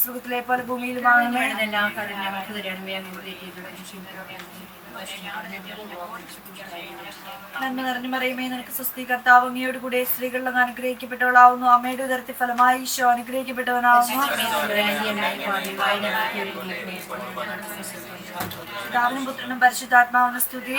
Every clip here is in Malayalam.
സുഖത്തിലെ പോലെ ഭൂമിയിലുമാകണമേ. നന്മ നിറഞ്ഞു മറിയമേ, നിനക്ക് സ്വസ്തി, കർത്താവ് അങ്ങയോട് കൂടെ സ്ത്രീകളിൽ അങ്ങ് അനുഗ്രഹിക്കപ്പെട്ടവളാവുന്നു. അമ്മയുടെ ഉദരത്തിൽ ഫലമായി ഈശോ അനുഗ്രഹിക്കപ്പെട്ടവനാവുന്നു. പിതാവിനും പുത്രനും പരിശുദ്ധാത്മാവിനും സ്തുതി.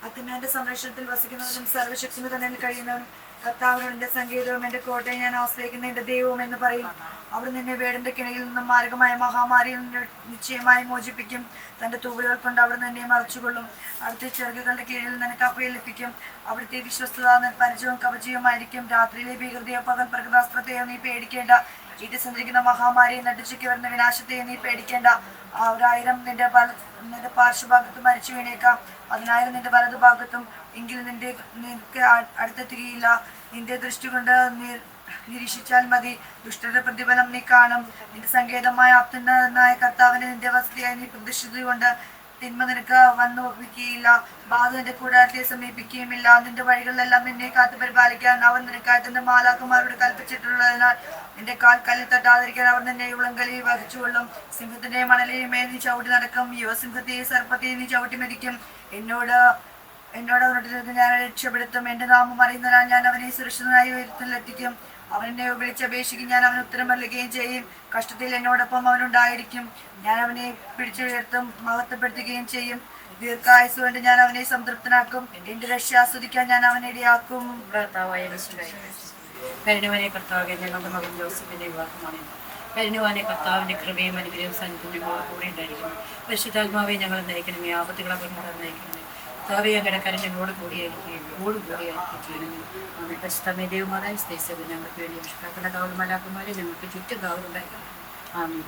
അത്യുന്നതന്റെ സംരക്ഷണത്തിൽ വസിക്കുന്നവനും സർവശക്തിന് തന്നെ കഴിയുന്നവനും കർത്താവിനോട് എന്റെ സംഗീതവും എന്റെ കോട്ടയെ ഞാൻ ആശ്രയിക്കുന്ന എന്റെ ദൈവവും എന്ന് പറയും. അവിടെ നിന്നെ വേടന്റെ കിണയിൽ നിന്നും മാരകമായ മഹാമാരിയിൽ നിന്ന് നിശ്ചയമായി മോചിപ്പിക്കും. തന്റെ തൂവലുകൾ കൊണ്ട് അവിടെ നിന്നെ മറച്ചുകൊള്ളും. അവിടുത്തെ ചെറുകുകളുടെ കീഴിൽ നിനക്ക് അഭയം ലഭിക്കും. അവിടുത്തെ വിശ്വസ്തത പരിചയവും കവചവുമായിരിക്കും. രാത്രിയിലെ ഭീകരതയോ പകൽ പ്രകൃതാസ്ത്രത്തെയോ നീ പേടിക്കേണ്ട. വീട്ടിൽ സഞ്ചരിക്കുന്ന മഹാമാരിയെ നട്ടുച്ചയ്ക്ക് വരുന്ന വിനാശത്തെയോ നീ പേടിക്കേണ്ട. 1000 നിന്റെ പാർശ്വഭാഗത്തും മരിച്ചു വീണേക്കാം, 10,000 നിന്റെ വലതുഭാഗത്തും, എങ്കിലും നിനക്ക് അടുത്തെത്തുകയില്ല. നിന്റെ ദൃഷ്ടി കൊണ്ട് നിരീക്ഷിച്ചാൽ മതി. ദുഷ്ടരുടെ പ്രതിഫലം നീ കാണും. നിന്റെ സങ്കേതമായ അത്യുന്നതനായ കർത്താവിനെ നിന്റെ വസതിയായി നീ പ്രതിഷ്ഠിച്ചുകൊണ്ട് തിന്മ നിനക്ക് വന്നു ഒപ്പിക്കുകയില്ല. ബാധ നിന്റെ കൂടാരത്തെ സമീപിക്കുകയുമില്ല. നിന്റെ വഴികളിലെല്ലാം നിന്നെ കാത്തു പരിപാലിക്കാൻ അവൻ നിനക്കായി തന്റെ മാലാഖമാരോട് കൽപ്പിച്ചിട്ടുള്ളതിനാൽ നിന്റെ കാൽ കല്ലിൽ തട്ടാതിരിക്കാൻ അവർ നിന്നെ ഉളങ്കലിൽ വഹിച്ചുകൊള്ളും. സിംഹത്തിന്റെ മണലിൽ മേൽ നീ ചവിട്ടി നടക്കും. യുവസിംഹത്തെയും സർപ്പത്തെയും നീ ചവിട്ടി മെതിക്കും. എന്നോട് ഞാൻ രക്ഷപ്പെടുത്തും. എന്റെ നാമം അറിയുന്നതിനാൽ ഞാൻ അവനെ സുരക്ഷിതനായി ഉയരത്തിലെത്തിക്കും. അവൻ എന്നെ വിളിച്ചപേക്ഷിക്കും, ഞാൻ അവന് ഉത്തരം നൽകുകയും ചെയ്യും. കഷ്ടത്തിൽ എന്നോടൊപ്പം അവനുണ്ടായിരിക്കും. ഞാൻ അവനെ പിടിച്ചുയർത്തും, മഹത്വപ്പെടുത്തുകയും ചെയ്യും. ദീർഘായുസ് കൊണ്ട് ഞാൻ അവനെ സംതൃപ്തനാക്കും. എന്റെ രക്ഷ ആസ്വദിക്കാൻ ഞാൻ അവനെ ഇടയാക്കും. കരുണവാനെ കർത്താവ്, ഞങ്ങളുടെ മകൻ ജോസഫിന്റെ വിവാഹമാണ്. കരുണവാനെ കർത്താവിന്റെ കൃപയും അനുഗ്രഹവും സാന്നിധ്യം ഞങ്ങളുടെ കൂടെ ഉണ്ടായിരിക്കണം. പരിശുദ്ധാത്മാവെ ഞങ്ങൾ നയിക്കണമേ, ആപത്തുകളൊക്കെ നയിക്കണമേ. കർത്താവെ ഞങ്ങളുടെ കരം ഞങ്ങളോട് കൂടിയായിരിക്കും. പരിശുദ്ധമേ ദൈവമാതായ സ്നേഹിച്ചത് ഞങ്ങൾക്ക് വേണ്ടി വിഷ്കാക്കളുടെ കാവൽ മലാക്കന്മാരെ ഞങ്ങൾക്ക് ചുറ്റും കാവലുണ്ടായിരിക്കണം. ആമേൻ.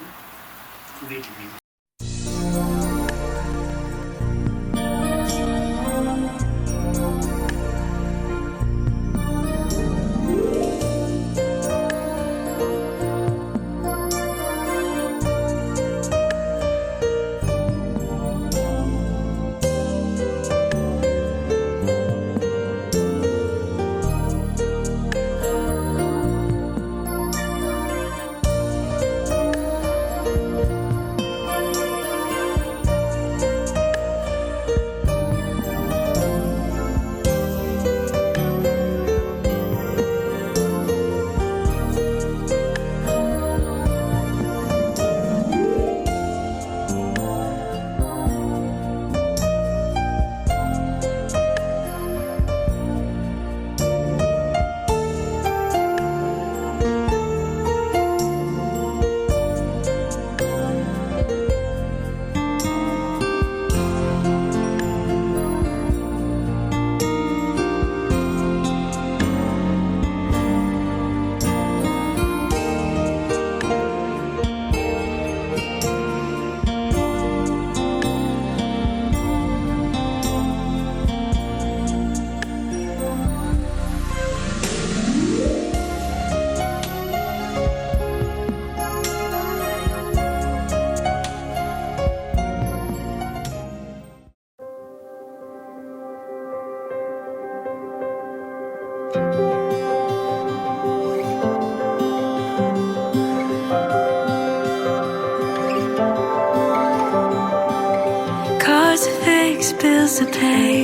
Bills to pay,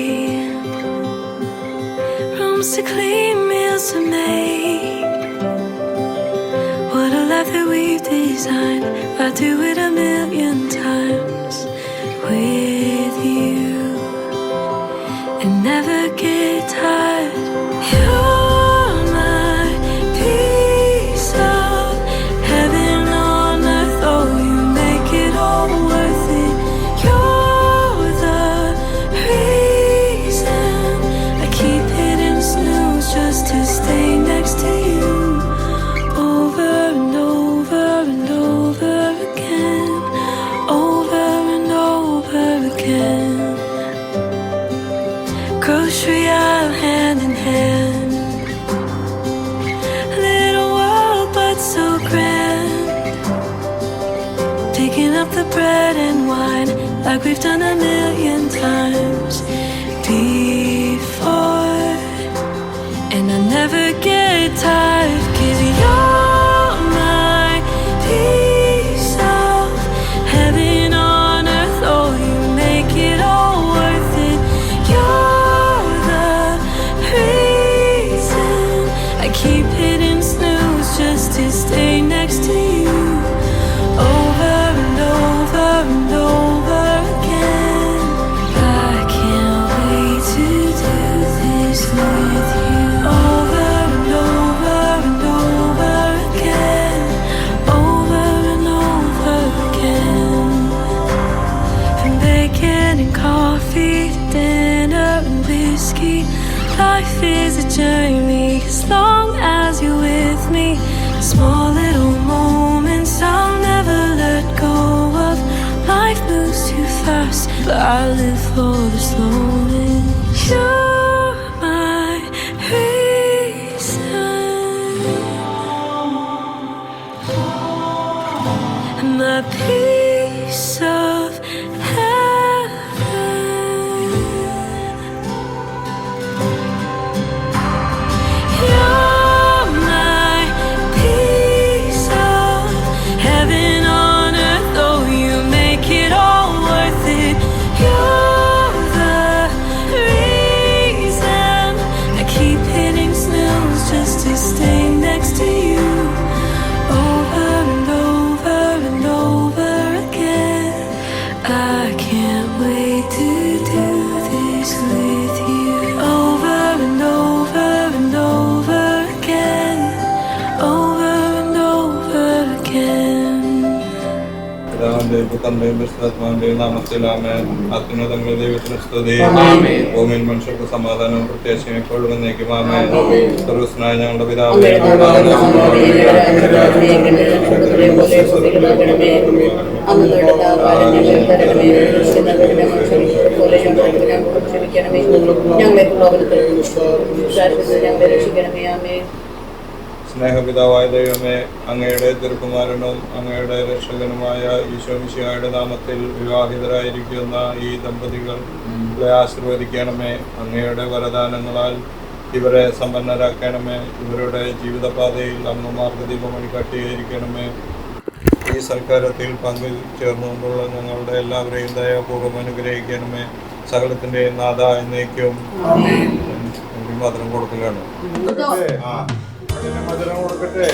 rooms to clean, meals to make. What a life that we've designed. I'd do it 1,000,000 times with you and never get tired. You're my piece of heaven on earth. Oh, you make it all worth it. You're the reason I keep hitting snooze just to stay next to you. Over and over and over again. Over and over again. up the bread and wine like we've done a million times before. And I never get tired, 'cause you're my piece of heaven on earth. Oh, you make it all worth it. You're the reason I keep hitting snooze just to stay next to you. Over and over and over again. I can't wait to do this with you. Over and over and over again. Over and over again. From bacon and coffee to dinner and whiskey, life is a journey as long as you're with me. Small little moments I'll never let go of. Life moves too fast, but I live for the slowness. You're my reason, and my piece of heaven. You're my piece of heaven on earth. Oh, you make it all worth it. You're the reason I keep hitting snooze just to stay next to you. Over and over and over again. I can't wait to do this with you. Over and over and over again. Over and over again. പിതാവിന്റെയും പുത്രന്റെയും പരിശുദ്ധാത്മാവിന്റെയും നാമത്തിൽ ആമേൻ. അത്യുന്നതങ്ങളിൽ ദൈവത്തിന് സ്തുതി. ഭൂമിയിൽ മനുഷ്യർക്ക് സമാധാനവും പ്രത്യാശയും എപ്പോഴും എന്നേക്കും ആമേൻ. സർവ്വസ്നായ ഞങ്ങളുടെ പിതാവേ, സ്നേഹപിതാവായ ദൈവമേ, അങ്ങയുടെ തിരുക്കുമാരനും അങ്ങയുടെ രക്ഷകനുമായ ഈശോ മിശിഹായുടെ നാമത്തിൽ വിവാഹിതരായിരിക്കുന്ന ഈ ദമ്പതികളെ ആശീർവദിക്കണമേ. അങ്ങയുടെ വരദാനങ്ങളാൽ ഇവരെ സമ്പന്നരാക്കണമേ. ഇവരുടെ ജീവിതപാതയിൽ അങ്ങ് മാർഗദീപമണി കാട്ടിയിരിക്കണമേ. ഈ സൽക്കാരത്തിൽ പങ്കുചേർന്നുകൊണ്ടുള്ള ഞങ്ങളുടെ എല്ലാവരെയും ദയാപൂർവ്വം അനുഗ്രഹിക്കണമേ. സകലത്തിൻ്റെയും നാഥ എന്നേക്കും മധുരം കൊടുക്കലാണ്. മധുരം കൊടുക്കട്ടെ.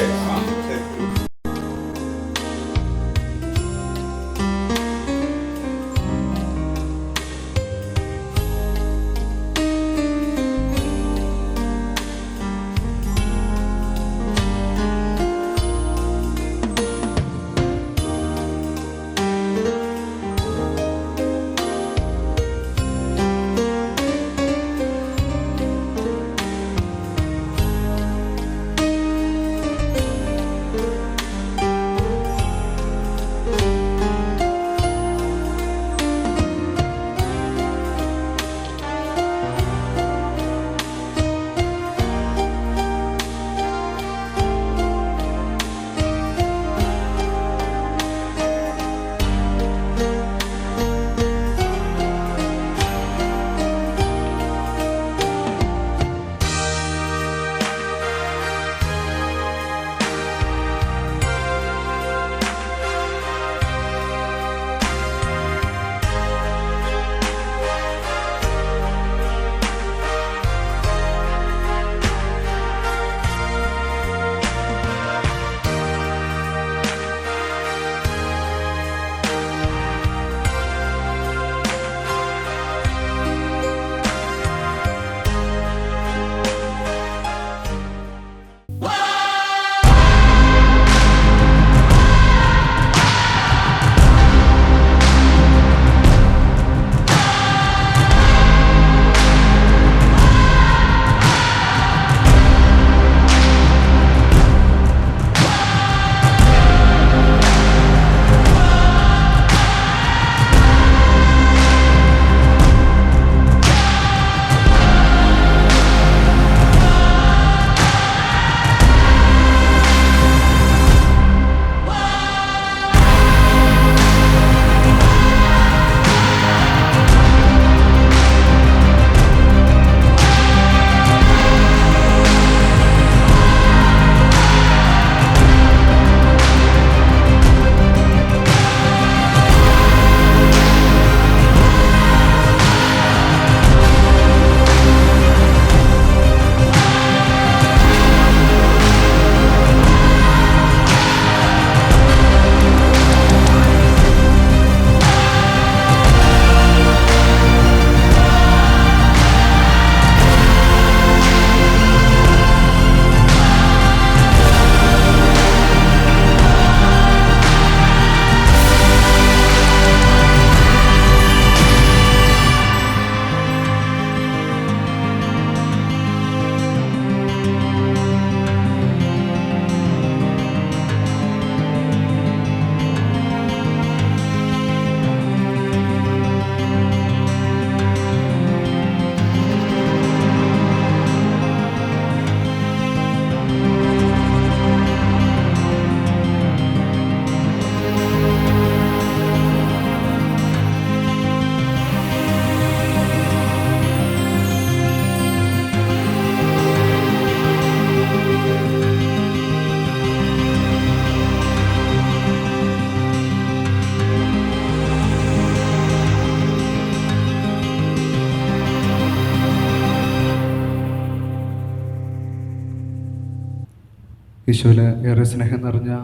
ഈശോയിൽ ഏറെ സ്നേഹം നിറഞ്ഞ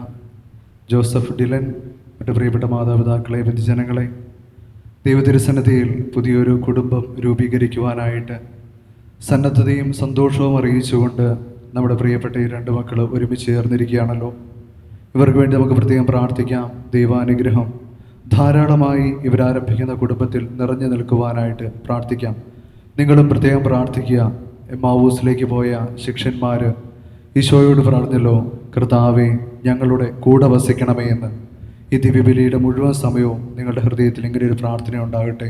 ജോസഫ് ഡിലൻ, മറ്റ് പ്രിയപ്പെട്ട മാതാപിതാക്കളെ, ബന്ധുജനങ്ങളെ, ദൈവതിരുസന്നിധിയിൽ പുതിയൊരു കുടുംബം രൂപീകരിക്കുവാനായിട്ട് സന്നദ്ധതയും സന്തോഷവും അറിയിച്ചുകൊണ്ട് നമ്മുടെ പ്രിയപ്പെട്ട ഈ രണ്ട് മക്കൾ ഒരുമിച്ച് ചേർന്നിരിക്കുകയാണല്ലോ. ഇവർക്ക് വേണ്ടി നമുക്ക് പ്രത്യേകം പ്രാർത്ഥിക്കാം. ദൈവാനുഗ്രഹം ധാരാളമായി ഇവരാരംഭിക്കുന്ന കുടുംബത്തിൽ നിറഞ്ഞു നിൽക്കുവാനായിട്ട് പ്രാർത്ഥിക്കാം. നിങ്ങളും പ്രത്യേകം പ്രാർത്ഥിക്കുക. എമ്മാവൂസിലേക്ക് പോയ ശിഷ്യന്മാർ ഈശോയോട് പറഞ്ഞല്ലോ, കർത്താവേ, ഞങ്ങളുടെ കൂടെ വസിക്കണമേ എന്ന്. ഈ ദിവ്യബലിയുടെ മുഴുവൻ സമയവും നിങ്ങളുടെ ഹൃദയത്തിൽ ഇങ്ങനെ ഒരു പ്രാർത്ഥന ഉണ്ടാകട്ടെ.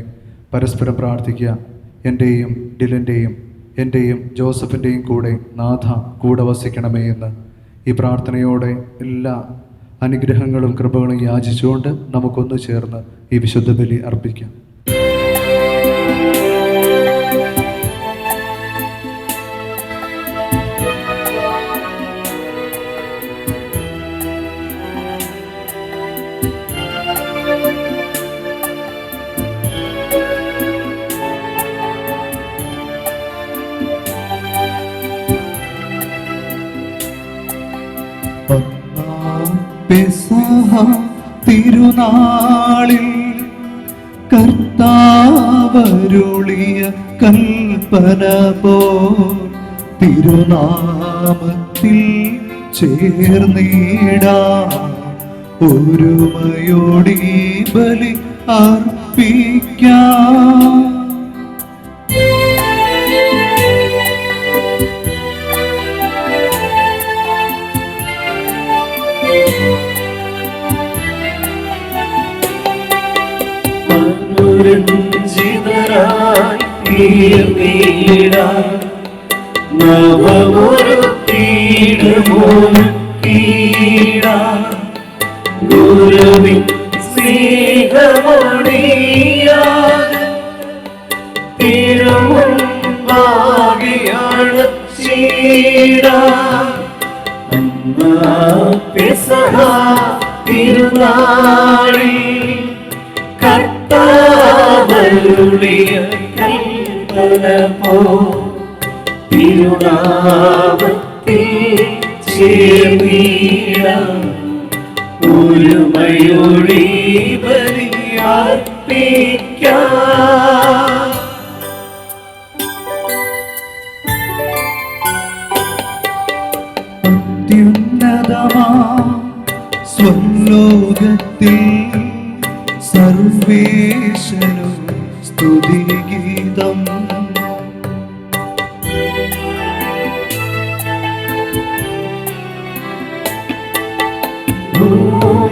പരസ്പരം പ്രാർത്ഥിക്കുക. എൻ്റെയും ഡിലൻ്റെയും എൻ്റെയും ജോസഫിൻ്റെയും കൂടെ നാഥ കൂടെ വസിക്കണമേ എന്ന്. ഈ പ്രാർത്ഥനയോടെ എല്ലാ അനുഗ്രഹങ്ങളും കൃപകളും യാചിച്ചുകൊണ്ട് നമുക്കൊന്നു ചേർന്ന് ഈ വിശുദ്ധ ബലി അർപ്പിക്കാം. പെസഹ തിരുനാളിൽ കർത്താവരുളിയ കൽപ്പന പോൽ തിരുനാമത്തിൽ ചേർന്നിടാം. ഒരുമയോടി ബലി അർപ്പിക്കാം. കർത്താവരുളിയ കൽപ്പന പോൽ തിരുനാമത്തിൽ ചേർന്നിടാം. ഒരുമയോടെ ബലി അർപ്പിക്കാം. അത്യുന്നതമാ സ്വലോകത്തിൽ സർവേശ്വരൻ സ്തുതിഗീതം.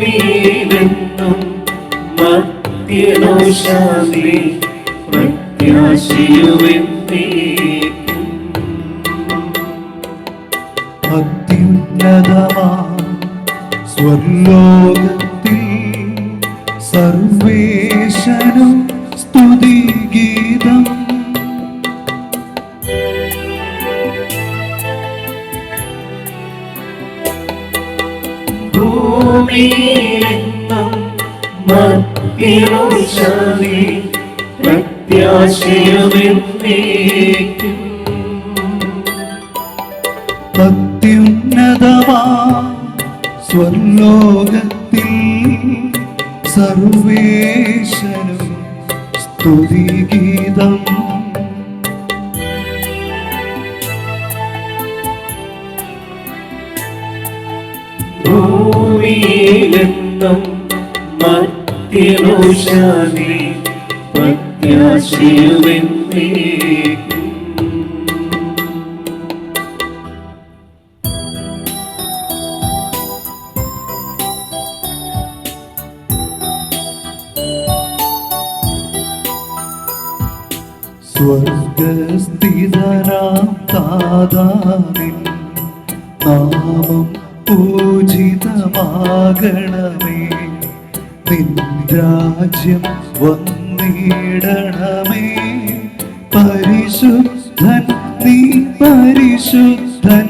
ഭൂമിയിലെന്നും മർത്യനോ ശാന്തി പ്രത്യാശയുമെന്നേക്കും. അത്യുന്നതമാ സ്വർലോകത്തിൽ സർവേശ്വരൻ സ്തുതിഗീതം. ഭൂമിയിലെന്നും മർത്യനോ ശാന്തി പ്രത്യാശയുമെന്നേക്കും. അത്യുന്നതമാ സ്വർലോകത്തിൽ സർവേശ്വരൻ സ്തുതിഗീതം. ഭൂമിയിലെന്നും മർത്യനോ ശാന്തി പ്രത്യാശയുമെന്നേക്കും. സ്വർഗസ്ഥിതനാം താതാവിൻ നാമം പൂജിതമാകണമേ. നിൻ രാജ്യം വന്നിടണമേ. പരിശുദ്ധൻ നീ പരിശുദ്ധൻ.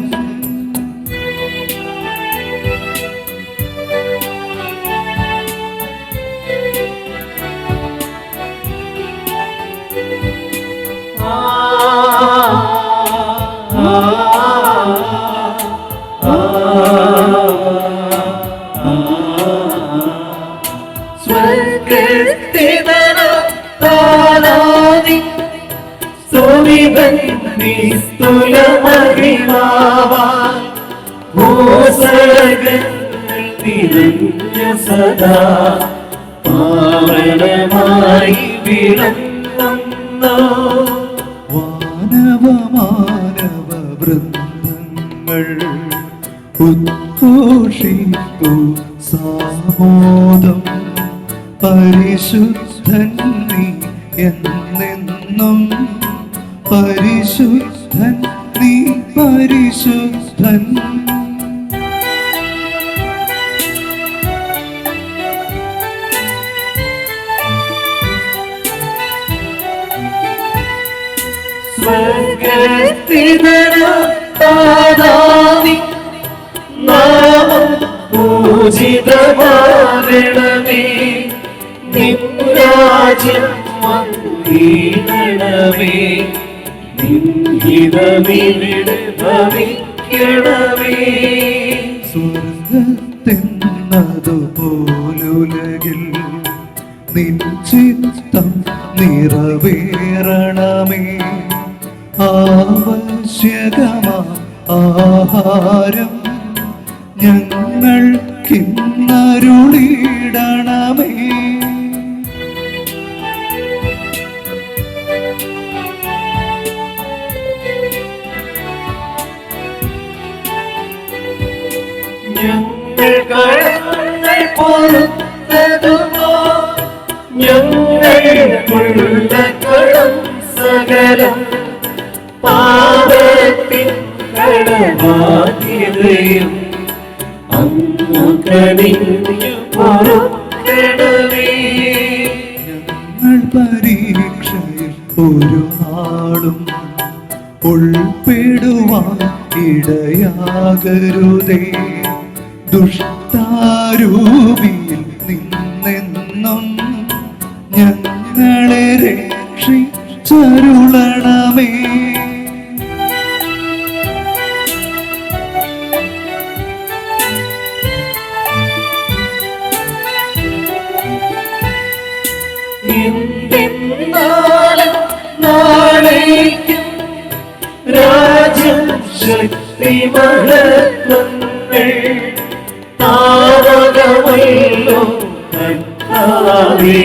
ആ സ്വർഗസ്ഥിതനാദി സുവിബന്ധിസ്തുലമഹിമാവാൻ ഭൂസർഗങ്ങൾ നിറഞ്ഞ സദാ പാവനമായി വിളങ്ങുന്നു. വാനവമാനവ വൃന്ദങ്ങൾ ഉദ്ഘോഷിപ്പു സാമോദം. പരിശുദ്ധൻ നീ എന്നെന്നും, പരിശുദ്ധൻ നീ പരിശുദ്ധൻ. സ്വർഗസ്ഥിതനാദി നാമം പൂജിതമാകണമേ. നിൻ രാജ്യം വന്നിടണമേ. നിൻ ഹിതമിവിടെ ഭവിക്കണമേ. സ്വർഗത്തെന്നതുപോലുലകിൽ നിൻ ചിത്തം നിറവേറണമേ. ആവശ്യകമാ ആഹാരം ഞങ്ങൾക്കിന്നരുളിടണമേ. ഞങ്ങൾ കടങ്ങൾ പൊറുത്തതുമോ ഞങ്ങൾക്കുള്ള കടം സകലം പാപത്തിൻ കടബാധ്യതയും അങ്ങു കനിഞ്ഞു പൊറുക്കണമേ. ഞങ്ങൾ പരീക്ഷയിൽ ഒരു നാളും ഉൾപ്പെടുവാൻ ഇടയാകരുതേ. ദുഷ്ടാരൂപിയിൽ നിന്നെന്നും ഞങ്ങളെ രക്ഷിച്ചരുളണമേ. എന്തെന്നാലും നാളേക്കും രാജ്യം ശക്തി മഹത്വങ്ങൾ താവകമല്ലോ കർത്താവേ.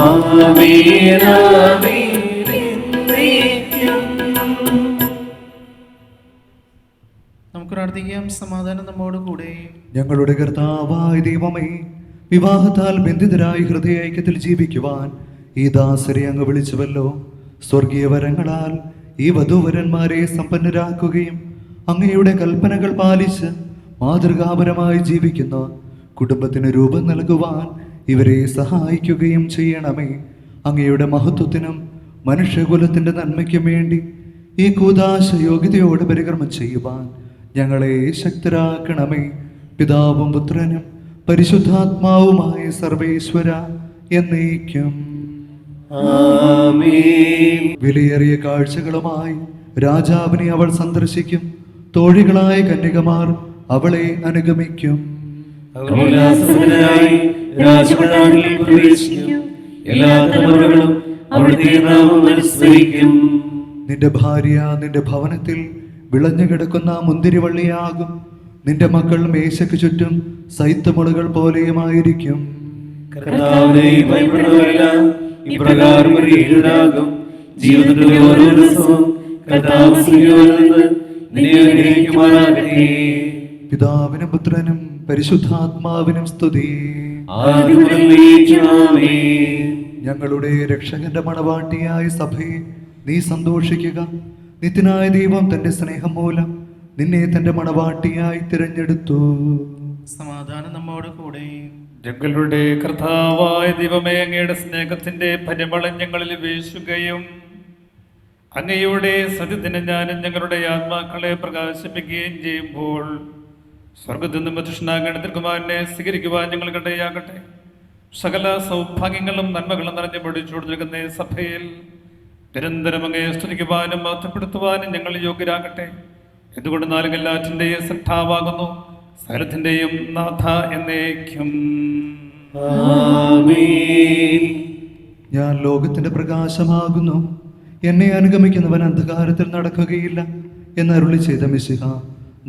ആമേൻ ആമേൻ എന്നേക്കും. നമുക്ക് പ്രാർത്ഥിക്കാം. സമാധാനം നമ്മോട് കൂടെ. ഞങ്ങളുടെ കർത്താവായ ദൈവമേ, വിവാഹത്താൽ ബന്ധിതരായി ഹൃദയ ഐക്യത്തിൽ ജീവിക്കുവാൻ ഈ ദാസരെ അങ്ങ് വിളിച്ചുവല്ലോ. സ്വർഗീയ വരങ്ങളാൽ ഈ വധൂവരന്മാരെ സമ്പന്നരാക്കുകയും അങ്ങയുടെ കൽപ്പനകൾ പാലിച്ച് മാതൃകാപരമായി ജീവിക്കുന്ന കുടുംബത്തിന് രൂപം നൽകുവാൻ ഇവരെ സഹായിക്കുകയും ചെയ്യണമേ. അങ്ങയുടെ മഹത്വത്തിനും മനുഷ്യകുലത്തിൻ്റെ നന്മയ്ക്കും വേണ്ടി ഈ കൂദാശ യോഗ്യതയോടെ പരികർമ്മം ചെയ്യുവാൻ ഞങ്ങളെ ശക്തരാക്കണമേ. പിതാവും പുത്രനും പരിശുദ്ധാത്മാവുമായ സർവേശ്വര എന്നേക്കും. ആമേൻ. വിലയേറിയ കാഴ്ചകളുമായി രാജാവിനെ അവൾ സന്ദർശിക്കും. തോഴികളായ കന്യകമാർ അവളെ അനുഗമിക്കും. ഉല്ലാസഭരിതരായി രാജകൊട്ടാരത്തിൽ പ്രവേശിക്കും. എല്ലാ തലമുറകളും അവിടുത്തെ നാമം അനുസ്മരിക്കും. നിന്റെ ഭാര്യ നിന്റെ ഭവനത്തിൽ വിളഞ്ഞു കിടക്കുന്ന മുന്തിരിവള്ളിയാകും. നിന്റെ മക്കൾ മേശയ്ക്ക് ചുറ്റും സൈത്തമുളകൾ പോലെയുമായിരിക്കും. കർത്താവിനെ ഭയപ്പെടുന്നവരെല്ലാം ഇപ്രകാരം എഴുതാകും. ജീവിതത്തിലെ ഓരോ ദിവസവും കർത്താവ് സൂര്യനിൽ നിന്ന് നിന്നെ അനുഗ്രഹിക്കുമാറാകട്ടെ. പിതാവിനും പുത്രനും പരിശുദ്ധാത്മാവിനും സ്തുതി. ആദ്യം മുതൽ എന്നേക്കും ആമേൻ. ഞങ്ങളുടെ രക്ഷകന്റെ മണവാട്ടിയായ സഭയെ നീ സന്തോഷിക്കുക. നിത്യനായ ദൈവം തന്റെ സ്നേഹം മൂലം നിന്നെ തന്റെ മണവാട്ടിയായി തിരഞ്ഞെടുത്തു. സമാധാനം നമ്മോട് കൂടെ. ഞങ്ങളുടെ കർത്താവായ ദൈവമേ, അങ്ങയുടെ സ്നേഹത്തിന്റെ പരിമളം ഞങ്ങളിൽ വീശുകയും അങ്ങയുടെ സത്യത്തിന് ജ്ഞാനം ഞങ്ങളുടെ ആത്മാക്കളെ പ്രകാശിപ്പിക്കുകയും ചെയ്യുമ്പോൾ സ്വർഗത്തിൽ നിന്നും പ്രതിഷ്ഠനാകേണ്ട തിരുക്കുമാരനെ സ്വീകരിക്കുവാൻ ഞങ്ങൾ ഇടയാകട്ടെ. സകല സൗഭാഗ്യങ്ങളും നന്മകളും നിറഞ്ഞു പിടിച്ചു കൊടുത്തിരിക്കുന്ന ഈ സഭയിൽ നിരന്തരം അങ്ങയെ സ്തുതിക്കുവാനും മഹത്വപ്പെടുത്തുവാനും ഞങ്ങൾ യോഗ്യരാകട്ടെ. എന്തുകൊണ്ട് നാലും എല്ലാറ്റിൻ്റെയും ശ്രദ്ധാവാകുന്നു, സകലത്തിൻ്റെയും നാഥ എന്നേക്കും. ആമേൻ. ഞാൻ ലോകത്തിന്റെ പ്രകാശമാകുന്നു, എന്നെ അനുഗമിക്കുന്നവൻ അന്ധകാരത്തിൽ നടക്കുകയില്ല എന്നരുളി ചെയ്ത മിശിഹ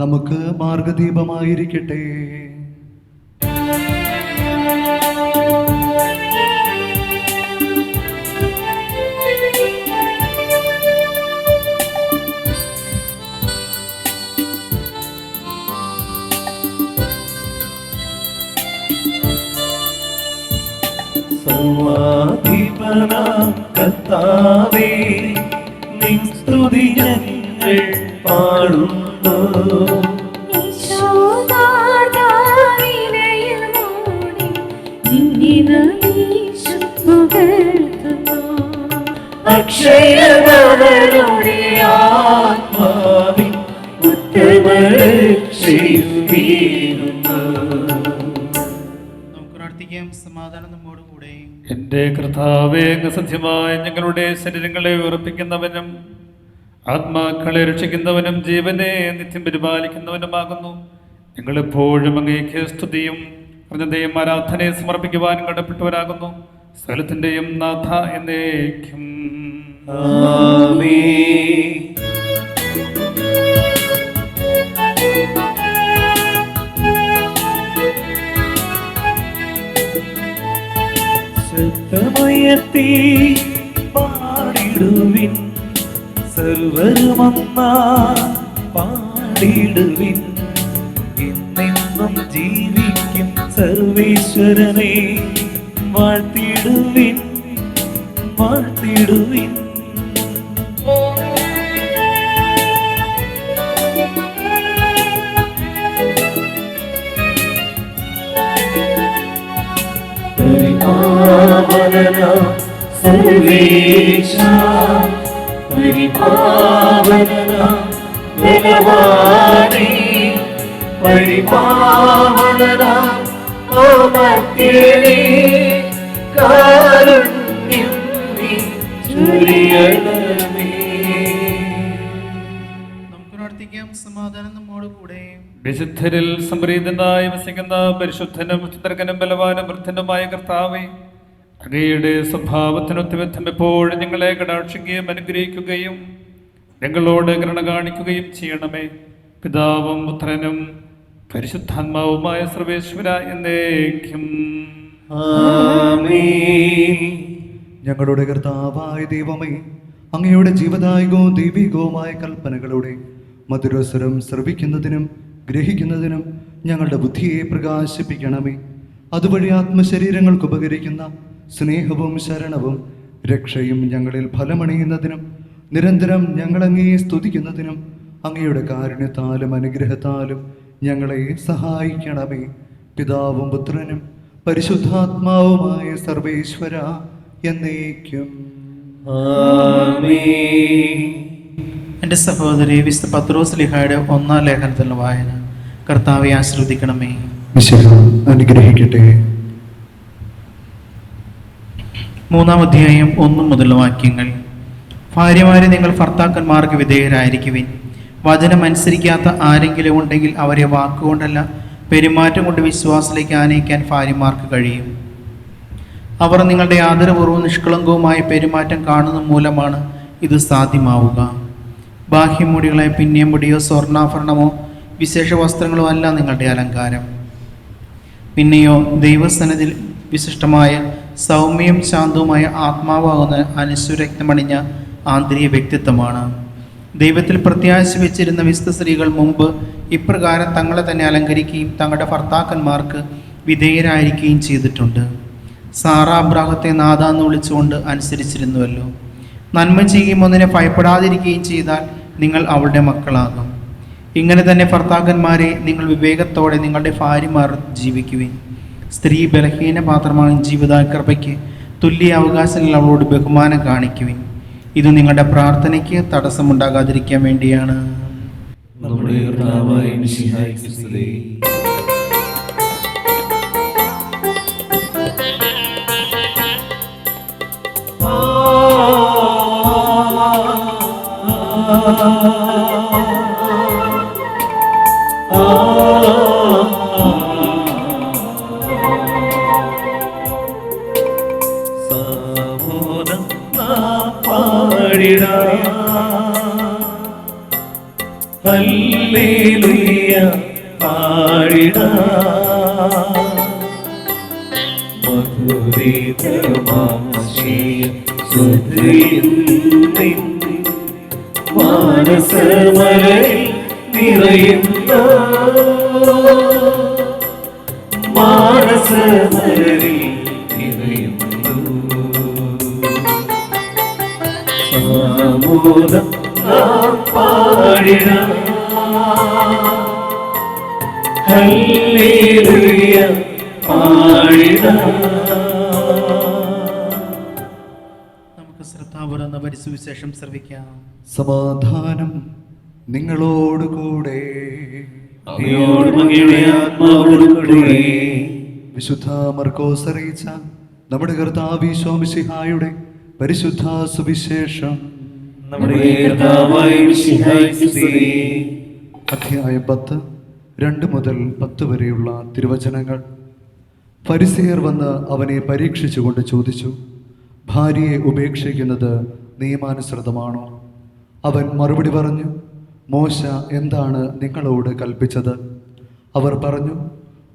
നമുക്ക് മാർഗദീപമായിരിക്കട്ടെ. സർവാധിപനാം കർത്താവേ, നിൻ സ്തുതി ഞങ്ങൾ പാടുന്നു. അക്ഷയമവരുടെ ആത്മാവിൻ ഉത്തമരക്ഷയുമേകുന്നു. നമുക്ക് പ്രാർത്ഥിക്കാം. സമാധാനം നമ്മോട് കൂടെ. എൻ്റെ കർത്താവേ, അങ്ങ് സത്യമായ ഞങ്ങളുടെ ശരീരങ്ങളെ ഉറപ്പിക്കുന്നവനും ആത്മാക്കളെ രക്ഷിക്കുന്നവനും ജീവനെ നിത്യം പരിപാലിക്കുന്നവനുമാകുന്നു. ഞങ്ങളെപ്പോഴും അങ്ങേക്ക് സ്തുതിയും കൃതജ്ഞതയും ആരാധനയെ സമർപ്പിക്കുവാൻ കടപ്പെട്ടവരാകുന്നു. സ്ഥലത്തിൻ്റെയും നാഥ എന്നേക്കും. ആമേൻ. ശബ്ദമുയർത്തി പാടിടുവിൻ, സർവരുമൊന്നാ പാടിടുവിൻ. എന്നെന്നും ജീവിക്കും സർവേശ്വരനെ വാഴ്ത്തിടുവിൻ, വാഴ്ത്തിടുവിൻ. പരിപാവനനാം സർവേശാ, പരിപാവനനാം ബലവാനേ, പരിപാവനനാം അമർത്യനേ, കാരുണ്യം നീ ചൊരിയണമേ. നമുക്ക് പ്രാർത്ഥിക്കാം. സമാധാനം നമ്മോട് കൂടെ. വിശുദ്ധരിൽ സംപ്രീതനായി വസിക്കുന്ന പരിശുദ്ധനും ചിത്രകനും ബലവാനും വൃദ്ധനുമായ കർത്താവേ, അങ്ങയുടെ സ്വഭാവത്തിനൊത്തുവിധം എപ്പോഴും ഞങ്ങളെ കടാക്ഷിക്കുകയും അനുഗ്രഹിക്കുകയും ഞങ്ങളോട് കരുണ കാണിക്കുകയും ചെയ്യണമേ. പിതാവും പുത്രനും പരിശുദ്ധാത്മാവുമായ സർവേശ്വര എന്നേക്കും. ആമേൻ. ഞങ്ങളുടെ കർത്താവായ ദൈവമേ, അങ്ങയുടെ ജീവദായകവും ദൈവികവുമായ കൽപ്പനകളുടെ മധുരസ്വരം ശ്രവിക്കുന്നതിനും ഗ്രഹിക്കുന്നതിനും ഞങ്ങളുടെ ബുദ്ധിയെ പ്രകാശിപ്പിക്കണമേ. അതുവഴി ആത്മശരീരങ്ങൾക്ക് ഉപകരിക്കുന്ന സ്നേഹവും ശരണവും രക്ഷയും ഞങ്ങളിൽ ഫലമണിയുന്നതിനും നിരന്തരം ഞങ്ങളങ്ങയെ സ്തുതിക്കുന്നതിനും അങ്ങയുടെ കാരുണ്യത്താലും അനുഗ്രഹത്താലും ഞങ്ങളെ സഹായിക്കണമേ. പിതാവും പുത്രനും പരിശുദ്ധാത്മാവുമായ സർവേശ്വര എന്നേക്കും. ആമേൻ. എൻ്റെ സഹോദരി, വിശുദ്ധ പത്രോസ് ലീഹായുടെ 1-ാം ലേഖനത്തിലുള്ള വായന. കർത്താവെ ആശീർവദിക്കണമേ. മിശിഹ അനുഗ്രഹിക്കട്ടെ. 3-ാം അധ്യായം 1 മുതലുള്ള വാക്യങ്ങൾ. ഭാര്യമാരെ, നിങ്ങൾ ഭർത്താക്കന്മാർക്ക് വിധേയരായിരിക്കുവിൻ. വചനം അനുസരിക്കാത്ത ആരെങ്കിലും ഉണ്ടെങ്കിൽ അവരെ വാക്കുകൊണ്ടല്ല പെരുമാറ്റം കൊണ്ട് വിശ്വാസത്തിലേക്ക് ആനയിക്കാൻ ഭാര്യമാർക്ക് കഴിയും. അവർ നിങ്ങളുടെ ആദരപൂർവ്വം നിഷ്കളങ്കവുമായ പെരുമാറ്റം കാണുന്ന മൂലമാണ് ഇത് സാധ്യമാവുക. ബാഹ്യമുടികളെ പിന്നെയും മുടിയോ സ്വർണ്ണാഭരണമോ വിശേഷ വസ്ത്രങ്ങളോ അല്ല നിങ്ങളുടെ അലങ്കാരം. പിന്നെയോ ദൈവസന്നിധിയിൽ വിശിഷ്ടമായ സൗമ്യവും ശാന്തവുമായ ആത്മാവാകുന്ന അനശ്വരക്തമണിഞ്ഞ ആന്തരിക വ്യക്തിത്വമാണ്. ദൈവത്തിൽ പ്രത്യാശ വെച്ചിരുന്ന വിശുദ്ധ സ്ത്രീകൾ മുമ്പ് ഇപ്രകാരം തങ്ങളെ തന്നെ അലങ്കരിക്കുകയും തങ്ങളുടെ ഭർത്താക്കന്മാർക്ക് വിധേയരായിരിക്കുകയും ചെയ്തിട്ടുണ്ട്. സാറ അബ്രാഹത്തെ നാഥ എന്ന് വിളിച്ചുകൊണ്ട് അനുസരിച്ചിരുന്നുവല്ലോ. നന്മ ചെയ്യുകയും ഒന്നിനെ ഭയപ്പെടാതിരിക്കുകയും ചെയ്താൽ നിങ്ങൾ അവളുടെ മക്കളാകും. ഇങ്ങനെ തന്നെ ഭർത്താക്കന്മാരെ, നിങ്ങൾ വിവേകത്തോടെ നിങ്ങളുടെ ഭാര്യമാർ ജീവിക്കുവിൻ. സ്ത്രീ ബലഹീന പാത്രമാണ്. ജീവിതാകൃപയ്ക്ക് തുല്യ അവകാശങ്ങൾ അവളോട് ബഹുമാനം കാണിക്കുവിൻ. ഇത് നിങ്ങളുടെ പ്രാർത്ഥനയ്ക്ക് തടസ്സമുണ്ടാകാതിരിക്കാൻ വേണ്ടിയാണ്. നമ്മുടെ കർത്താവായ മിശിഹായ്ക്ക് സ്തുതി. ഹല്ലേലൂയ പാടിടാം. മധുരിതമാശയ സുധീൻ മാനസമലരിൽ നിറയുന്ന മാനസമലരിൽ നിറയുന്നു സാമോദം നാം പാടിടാം. ഹല്ലേലൂയ പാടിടാം. നമുക്ക് ശ്രദ്ധാപൂർവ്വം പരിസുവിശേഷം ശ്രവിക്കാം. സമാധാനം നിങ്ങളോടുകൂടെ. അങ്ങയോടും അങ്ങയുടെ ആത്മാവോടും കൂടെ. വിശുദ്ധ മർക്കോസ് അറിയിച്ച നമ്മുടെ കർത്താവ് ഈശോ മിശിഹായുടെ പരിശുദ്ധ സുവിശേഷം. നമ്മുടെ കർത്താവായ മിശിഹായ്ക്ക് സ്തുതി. അധ്യായം 10 2 മുതൽ 10 വരെയുള്ള തിരുവചനങ്ങൾ. ഫരിസേയർ വന്ന് അവനെ പരീക്ഷിച്ചുകൊണ്ട് ചോദിച്ചു, ഭാര്യയെ ഉപേക്ഷിക്കുന്നത് നിയമാനുസൃതമാണോ? അവൻ മറുപടി പറഞ്ഞു, മോശ എന്താണ് നിങ്ങളോട് കൽപ്പിച്ചത്? അവർ പറഞ്ഞു,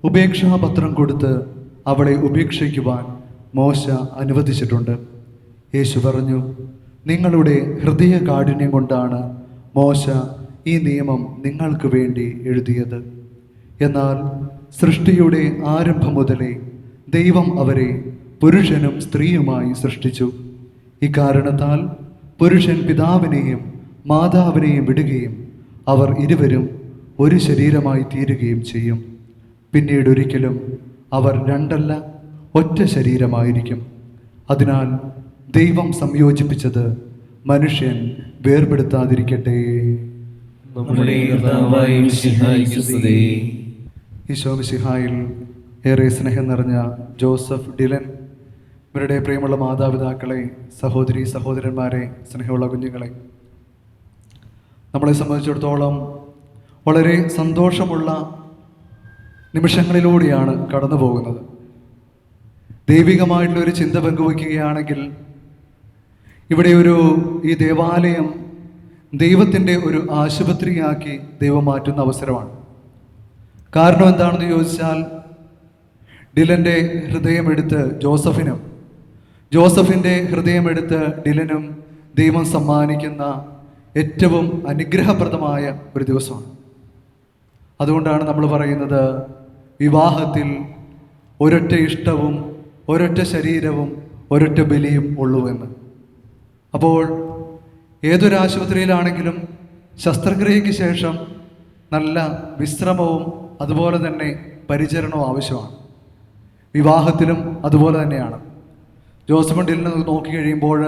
ഉപേക്ഷാപത്രം കൊടുത്ത് അവളെ ഉപേക്ഷിക്കുവാൻ മോശ അനുവദിച്ചിട്ടുണ്ട്. യേശു പറഞ്ഞു, നിങ്ങളുടെ ഹൃദയ കാഠിന്യം കൊണ്ടാണ് മോശ ഈ നിയമം നിങ്ങൾക്ക് വേണ്ടി എഴുതിയത്. എന്നാൽ സൃഷ്ടിയുടെ ആരംഭം മുതലേ ദൈവം അവരെ പുരുഷനും സ്ത്രീയുമായി സൃഷ്ടിച്ചു. ഇക്കാരണത്താൽ പുരുഷൻ പിതാവിനെയും മാതാവിനെയും വിടുകയും അവർ ഇരുവരും ഒരു ശരീരമായി തീരുകയും ചെയ്യും. പിന്നീട് ഒരിക്കലും അവർ രണ്ടല്ല, ഒറ്റ ശരീരമായിരിക്കും. അതിനാൽ ദൈവം സംയോജിപ്പിച്ചത് മനുഷ്യൻ വേർപെടുത്താതിരിക്കട്ടെ. നമ്മുടെ കർത്താവായ മിശിഹായ്ക്ക് സ്തുതി. ഈശോ മിശിഹായിൽ ഏറെ സ്നേഹം നിറഞ്ഞ ജോസഫ് ഡിലൻ, ഇവരുടെ പ്രിയമുള്ള മാതാപിതാക്കളെ, സഹോദരി സഹോദരന്മാരെ, സ്നേഹമുള്ള കുഞ്ഞുങ്ങളെ, നമ്മളെ സംബന്ധിച്ചിടത്തോളം വളരെ സന്തോഷമുള്ള നിമിഷങ്ങളിലൂടെയാണ് കടന്നു പോകുന്നത്. ദൈവികമായിട്ടുള്ളൊരു ചിന്ത പങ്കുവയ്ക്കുകയാണെങ്കിൽ ഇവിടെ ഈ ദേവാലയം ദൈവത്തിൻ്റെ ഒരു ആശുപത്രിയാക്കി ദൈവം മാറ്റുന്ന അവസരമാണ്. കാരണം എന്താണെന്ന് ചോദിച്ചാൽ, ഡിലൻ്റെ ഹൃദയമെടുത്ത് ജോസഫിനും, ജോസഫിൻ്റെ ഹൃദയമെടുത്ത് ഡിലനും ദൈവം സമ്മാനിക്കുന്ന ഏറ്റവും അനുഗ്രഹപ്രദമായ ഒരു ദിവസമാണ്. അതുകൊണ്ടാണ് നമ്മൾ പറയുന്നത്, വിവാഹത്തിൽ ഒരൊറ്റ ഇഷ്ടവും ഒരൊറ്റ ശരീരവും ഒരൊറ്റ ബലിയും ഉള്ളുവെന്ന്. അപ്പോൾ ഏതൊരു ആശുപത്രിയിലാണെങ്കിലും ശസ്ത്രക്രിയയ്ക്ക് ശേഷം നല്ല വിശ്രമവും അതുപോലെ തന്നെ പരിചരണവും ആവശ്യമാണ്. വിവാഹത്തിലും അതുപോലെ തന്നെയാണ്. ജോസഫ് ഡിലിനെ നോക്കി കഴിയുമ്പോൾ,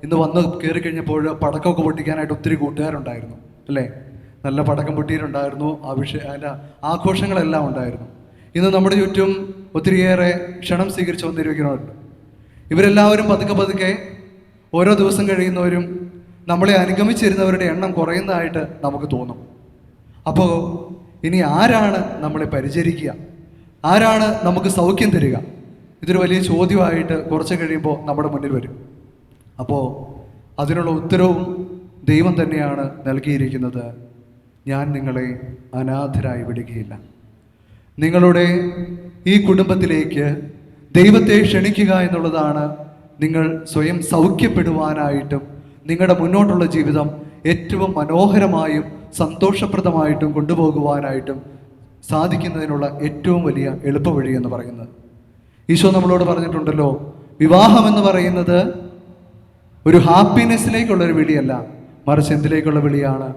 ഇന്ന് വന്ന് കയറി കഴിഞ്ഞപ്പോൾ പടക്കമൊക്കെ പൊട്ടിക്കാനായിട്ട് ഒത്തിരി കൂട്ടുകാരുണ്ടായിരുന്നു, അല്ലേ? നല്ല പടക്കം പൊട്ടിയിട്ടുണ്ടായിരുന്നു, അതിൻ്റെ ആഘോഷങ്ങളെല്ലാം ഉണ്ടായിരുന്നു. ഇന്ന് നമ്മുടെ ചുറ്റും ഒത്തിരിയേറെ ക്ഷണം സ്വീകരിച്ച് വന്നിരിക്കുന്നവരുണ്ട്. ഇവരെല്ലാവരും പതുക്കെ പതുക്കെ ഓരോ ദിവസം കഴിയുന്നവരും നമ്മളെ അനുഗമിച്ചിരുന്നവരുടെ എണ്ണം കുറയുന്നതായിട്ട് നമുക്ക് തോന്നും. അപ്പോൾ ഇനി ആരാണ് നമ്മളെ പരിചരിക്കുക? ആരാണ് നമുക്ക് സൗഖ്യം തരിക? ഇതൊരു വലിയ ചോദ്യമായിട്ട് കുറച്ച് കഴിയുമ്പോൾ നമ്മുടെ മുന്നിൽ വരും. അപ്പോൾ അതിനുള്ള ഉത്തരവും ദൈവം തന്നെയാണ് നൽകിയിരിക്കുന്നത്. ഞാൻ നിങ്ങളെ അനാഥരായി വിടുകയില്ല. നിങ്ങളുടെ ഈ കുടുംബത്തിലേക്ക് ദൈവത്തെ ക്ഷണിക്കുക എന്നുള്ളതാണ് നിങ്ങൾ സ്വയം സൗഖ്യപ്പെടുവാനായിട്ടും നിങ്ങളുടെ മുന്നോട്ടുള്ള ജീവിതം ഏറ്റവും മനോഹരമായും സന്തോഷപ്രദമായിട്ടും കൊണ്ടുപോകുവാനായിട്ടും സാധിക്കുന്നതിനുള്ള ഏറ്റവും വലിയ എളുപ്പവഴി എന്ന് പറയുന്നത്. ഈശോ നമ്മളോട് പറഞ്ഞിട്ടുണ്ടല്ലോ, വിവാഹം എന്ന് പറയുന്നത് ഒരു ഹാപ്പിനെസ്സിലേക്കുള്ളൊരു വിളിയല്ല, മറിച്ച് എന്തിലേക്കുള്ള വിളിയാണ്?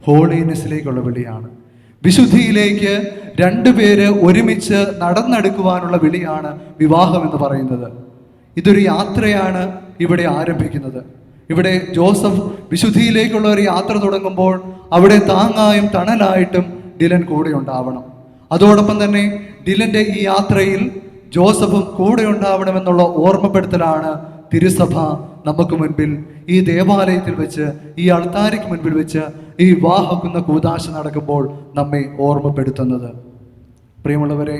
ഹോളിനെസ്സിലേക്കുള്ള വിളിയാണ്. വിശുദ്ധിയിലേക്ക് രണ്ടുപേര് ഒരുമിച്ച് നടന്നെടുക്കുവാനുള്ള വിളിയാണ് വിവാഹം എന്ന് പറയുന്നത്. ഇതൊരു യാത്രയാണ് ഇവിടെ ആരംഭിക്കുന്നത്. ഇവിടെ ജോസഫ് വിശുദ്ധിയിലേക്കുള്ള ഒരു യാത്ര തുടങ്ങുമ്പോൾ അവിടെ താങ്ങായും തണലായിട്ടും ഡിലൻ കൂടെ ഉണ്ടാവണം. അതോടൊപ്പം തന്നെ ഡിലൻ്റെ ഈ യാത്രയിൽ ജോസഫും കൂടെ ഉണ്ടാവണമെന്നുള്ള ഓർമ്മപ്പെടുത്തലാണ് തിരുസഭ നമുക്ക് മുൻപിൽ ഈ ദേവാലയത്തിൽ വെച്ച്, ഈ അൾത്താരയ്ക്ക് മുൻപിൽ വെച്ച് ഈ വിവാഹക്കുന്ന കൂദാശ നടക്കുമ്പോൾ നമ്മെ ഓർമ്മപ്പെടുത്തുന്നത്. പ്രിയമുള്ളവരെ,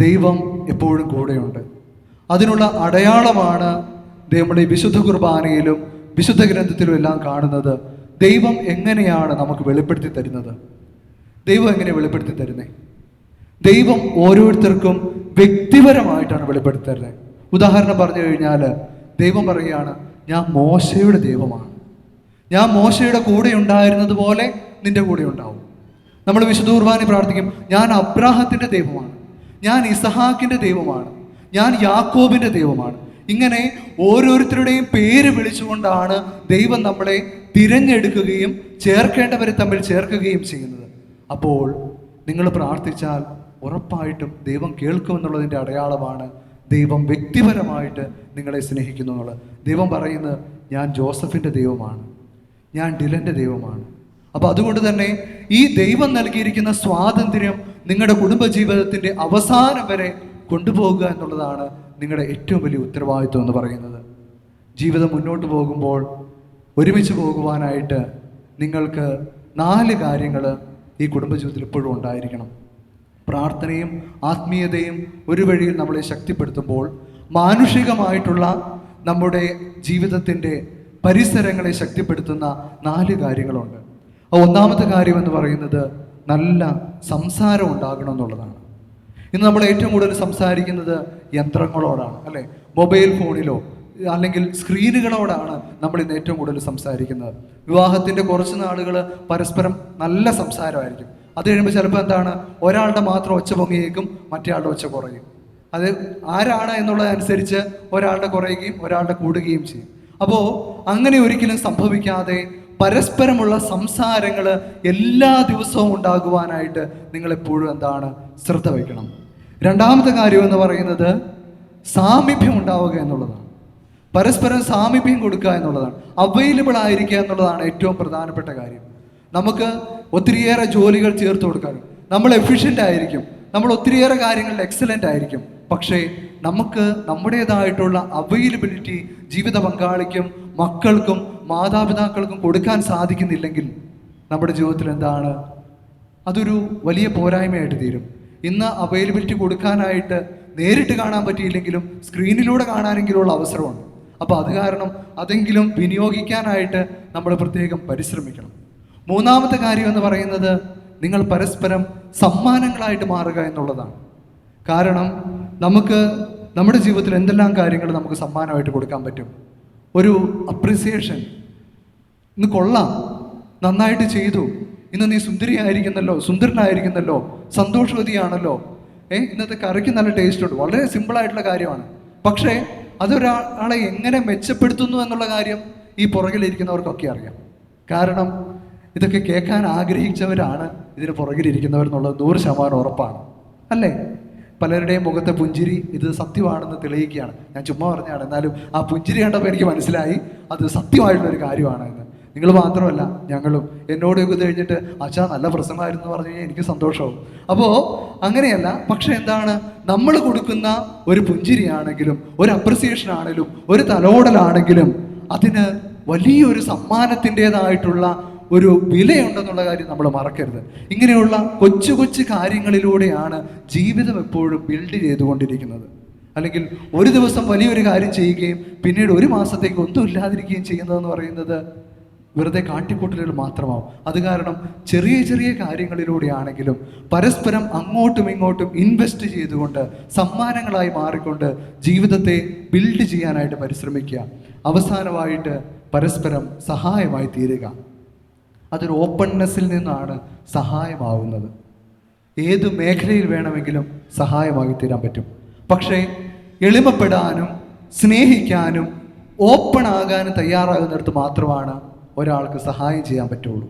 ദൈവം എപ്പോഴും കൂടെയുണ്ട്. അതിനുള്ള അടയാളമാണ് നമ്മുടെ വിശുദ്ധ കുർബാനയിലും വിശുദ്ധ ഗ്രന്ഥത്തിലും എല്ലാം കാണുന്നത് ദൈവം എങ്ങനെയാണ് നമുക്ക് വെളിപ്പെടുത്തി തരുന്നത്. ദൈവം എങ്ങനെ വെളിപ്പെടുത്തി തരുന്നത്? ദൈവം ഓരോരുത്തർക്കും വ്യക്തിപരമായിട്ടാണ് വെളിപ്പെടുത്തി തരുന്നത്. ഉദാഹരണം പറഞ്ഞു കഴിഞ്ഞാൽ ദൈവം പറയുകയാണ്, ഞാൻ മോശയുടെ ദൈവമാണ്, ഞാൻ മോശയുടെ കൂടെ ഉണ്ടായിരുന്നത് പോലെ നിന്റെ കൂടെ ഉണ്ടാവും. നമ്മൾ വിശുദ്ധ കുർബാന പ്രാർത്ഥിക്കും, ഞാൻ അബ്രാഹത്തിൻ്റെ ദൈവമാണ്, ഞാൻ ഇസഹാക്കിൻ്റെ ദൈവമാണ്, ഞാൻ യാക്കോബിൻ്റെ ദൈവമാണ്. ഇങ്ങനെ ഓരോരുത്തരുടെയും പേര് വിളിച്ചുകൊണ്ടാണ് ദൈവം നമ്മളെ തിരഞ്ഞെടുക്കുകയും ചേർക്കേണ്ടവരെ തമ്മിൽ ചേർക്കുകയും ചെയ്യുന്നത്. അപ്പോൾ നിങ്ങൾ പ്രാർത്ഥിച്ചാൽ ഉറപ്പായിട്ടും ദൈവം കേൾക്കുമെന്നുള്ളതിൻ്റെ അടയാളമാണ് ദൈവം വ്യക്തിപരമായിട്ട് നിങ്ങളെ സ്നേഹിക്കുന്നു എന്നുള്ളത്. ദൈവം പറയുന്നത്, ഞാൻ ജോസഫിൻ്റെ ദൈവമാണ്, ഞാൻ ഡിലൻ്റെ ദൈവമാണ്. അപ്പോൾ അതുകൊണ്ട് തന്നെ ഈ ദൈവം നൽകിയിരിക്കുന്ന സ്വാതന്ത്ര്യം നിങ്ങളുടെ കുടുംബജീവിതത്തിൻ്റെ അവസാനം വരെ കൊണ്ടുപോകുക എന്നുള്ളതാണ് നിങ്ങളുടെ ഏറ്റവും വലിയ ഉത്തരവാദിത്വം എന്ന് പറയുന്നത്. ജീവിതം മുന്നോട്ട് പോകുമ്പോൾ ഒരുമിച്ച് പോകുവാനായിട്ട് നിങ്ങൾക്ക് 4 കാര്യങ്ങൾ ഈ കുടുംബജീവിതത്തിൽ എപ്പോഴും ഉണ്ടായിരിക്കണം. പ്രാർത്ഥനയും ആത്മീയതയും ഒരു വഴിയിൽ നമ്മളെ ശക്തിപ്പെടുത്തുമ്പോൾ, മാനുഷികമായിട്ടുള്ള നമ്മുടെ ജീവിതത്തിൻ്റെ പരിസരങ്ങളെ ശക്തിപ്പെടുത്തുന്ന 4 കാര്യങ്ങളുണ്ട്. ഒന്നാമത്തെ കാര്യം എന്ന് പറയുന്നത് നല്ല സംസാരം ഉണ്ടാകണം എന്നുള്ളതാണ്. ഇന്ന് നമ്മൾ ഏറ്റവും കൂടുതൽ സംസാരിക്കുന്നത് യന്ത്രങ്ങളോടാണ്, അല്ലേ? മൊബൈൽ ഫോണിലോ അല്ലെങ്കിൽ സ്ക്രീനുകളോടാണ് നമ്മൾ ഇന്ന് ഏറ്റവും കൂടുതൽ സംസാരിക്കുന്നത്. വിവാഹത്തിൻ്റെ കുറച്ച് നാളുകൾ പരസ്പരം നല്ല സംസാരമായിരിക്കും. അത് കഴിയുമ്പോൾ ചിലപ്പോൾ എന്താണ്, ഒരാളുടെ മാത്രം ഒച്ച പൊങ്ങിയേക്കും, മറ്റേയാളുടെ ഒച്ച കുറയും. അത് ആരാണ് എന്നുള്ളതനുസരിച്ച് ഒരാളുടെ കുറയുകയും ഒരാളുടെ കൂടുകയും ചെയ്യും. അപ്പോൾ അങ്ങനെ ഒരിക്കലും സംഭവിക്കാതെ പരസ്പരമുള്ള സംസാരങ്ങൾ എല്ലാ ദിവസവും ഉണ്ടാകുവാനായിട്ട് നിങ്ങളെപ്പോഴും എന്താണ്, ശ്രദ്ധ വയ്ക്കണം. രണ്ടാമത്തെ കാര്യം എന്ന് പറയുന്നത് സാമീപ്യം ഉണ്ടാവുക എന്നുള്ളതാണ്. പരസ്പരം സാമീപ്യം കൊടുക്കുക എന്നുള്ളതാണ്. അവൈലബിൾ ആയിരിക്കുക എന്നുള്ളതാണ് ഏറ്റവും പ്രധാനപ്പെട്ട കാര്യം. നമുക്ക് ഒത്തിരിയേറെ ജോലികൾ ചേർത്ത് കൊടുക്കാനും നമ്മൾ എഫിഷ്യൻ്റ് ആയിരിക്കും, നമ്മൾ ഒത്തിരിയേറെ കാര്യങ്ങളിൽ എക്സലൻ്റ് ആയിരിക്കും. പക്ഷേ നമുക്ക് നമ്മുടേതായിട്ടുള്ള അവൈലബിലിറ്റി ജീവിത പങ്കാളിക്കും മക്കൾക്കും മാതാപിതാക്കൾക്കും കൊടുക്കാൻ സാധിക്കുന്നില്ലെങ്കിൽ നമ്മുടെ ജീവിതത്തിൽ എന്താണ്, അതൊരു വലിയ പോരായ്മയായിട്ട് തീരും. ഇന്ന് അവൈലബിലിറ്റി കൊടുക്കാനായിട്ട് നേരിട്ട് കാണാൻ പറ്റിയില്ലെങ്കിലും സ്ക്രീനിലൂടെ കാണാനെങ്കിലുള്ള അവസരമുണ്ട്. അപ്പോൾ അത് കാരണം അതെങ്കിലും വിനിയോഗിക്കാനായിട്ട് നമ്മൾ പ്രത്യേകം പരിശ്രമിക്കണം. മൂന്നാമത്തെ കാര്യം എന്ന് പറയുന്നത് നിങ്ങൾ പരസ്പരം സമ്മാനങ്ങളായിട്ട് മാറുക എന്നുള്ളതാണ്. കാരണം നമുക്ക് നമ്മുടെ ജീവിതത്തിൽ എന്തെല്ലാം കാര്യങ്ങൾ നമുക്ക് സമ്മാനമായിട്ട് കൊടുക്കാൻ പറ്റും. ഒരു അപ്രിസിയേഷൻ, ഇന്ന് കൊള്ളാം, നന്നായിട്ട് ചെയ്തു, ഇന്ന് നീ സുന്ദരിയായിരിക്കുന്നല്ലോ, സുന്ദരനായിരിക്കുന്നല്ലോ, സന്തോഷവതിയാണല്ലോ, ഇന്നത്തെ കറിക്ക് നല്ല ടേസ്റ്റ് ഉണ്ട്. വളരെ സിമ്പിളായിട്ടുള്ള കാര്യമാണ്. പക്ഷേ അതൊരാളെ എങ്ങനെ മെച്ചപ്പെടുത്തുന്നു എന്നുള്ള കാര്യം ഈ പുറകിലിരിക്കുന്നവർക്കൊക്കെ അറിയാം. കാരണം ഇതൊക്കെ കേൾക്കാൻ ആഗ്രഹിച്ചവരാണ് ഇതിന് പുറകിലിരിക്കുന്നവർ എന്നുള്ളത് 100% ഉറപ്പാണ്, അല്ലേ? പലരുടെയും മുഖത്തെ പുഞ്ചിരി ഇത് സത്യമാണെന്ന് തെളിയിക്കുകയാണ്. ഞാൻ ചുമ്മാ പറഞ്ഞാണ്, എന്നാലും ആ പുഞ്ചിരി കണ്ടപ്പോൾ എനിക്ക് മനസ്സിലായി അത് സത്യമായിട്ടുള്ളൊരു കാര്യമാണ് എന്ന്. നിങ്ങൾ മാത്രമല്ല, ഞങ്ങളും എന്നോട് ഇത് കഴിഞ്ഞിട്ട് അച്ഛാ നല്ല പ്രസംഗമായിരുന്നു എന്ന് പറഞ്ഞു കഴിഞ്ഞാൽ എനിക്ക് സന്തോഷവും. അപ്പോൾ അങ്ങനെയല്ല, പക്ഷെ എന്താണ്, നമ്മൾ കൊടുക്കുന്ന ഒരു പുഞ്ചിരിയാണെങ്കിലും ഒരു അപ്രിസിയേഷൻ ആണെങ്കിലും ഒരു തലോടലാണെങ്കിലും അതിന് വലിയൊരു സമ്മാനത്തിൻ്റെതായിട്ടുള്ള ഒരു വിലയുണ്ടെന്നുള്ള കാര്യം നമ്മൾ മറക്കരുത്. ഇങ്ങനെയുള്ള കൊച്ചു കൊച്ചു കാര്യങ്ങളിലൂടെയാണ് ജീവിതം എപ്പോഴും ബിൽഡ് ചെയ്തുകൊണ്ടിരിക്കുന്നത്. അല്ലെങ്കിൽ ഒരു ദിവസം വലിയൊരു കാര്യം ചെയ്യുകയും പിന്നീട് ഒരു മാസത്തേക്ക് ഒന്നും ഇല്ലാതിരിക്കുകയും ചെയ്യുന്നതെന്ന് പറയുന്നത് വെറുതെ കാട്ടിക്കൂട്ടലുകൾ മാത്രമാവും. അത് കാരണം ചെറിയ ചെറിയ കാര്യങ്ങളിലൂടെയാണെങ്കിലും പരസ്പരം അങ്ങോട്ടും ഇങ്ങോട്ടും ഇൻവെസ്റ്റ് ചെയ്തുകൊണ്ട് സമ്മാനങ്ങളായി മാറിക്കൊണ്ട് ജീവിതത്തെ ബിൽഡ് ചെയ്യാനായിട്ട് പരിശ്രമിക്കുക. അവസാനമായിട്ട് പരസ്പരം സഹായമായി തീരുക. അതൊരു ഓപ്പൺനെസ്സിൽ നിന്നാണ് സഹായമാവുന്നത്. ഏത് മേഖലയിൽ വേണമെങ്കിലും സഹായമായി തീരാൻ പറ്റും. പക്ഷേ എളിമപ്പെടാനും സ്നേഹിക്കാനും ഓപ്പൺ ആകാനും തയ്യാറാകുന്നിടത്ത് മാത്രമാണ് ഒരാൾക്ക് സഹായം ചെയ്യാൻ പറ്റുള്ളൂ.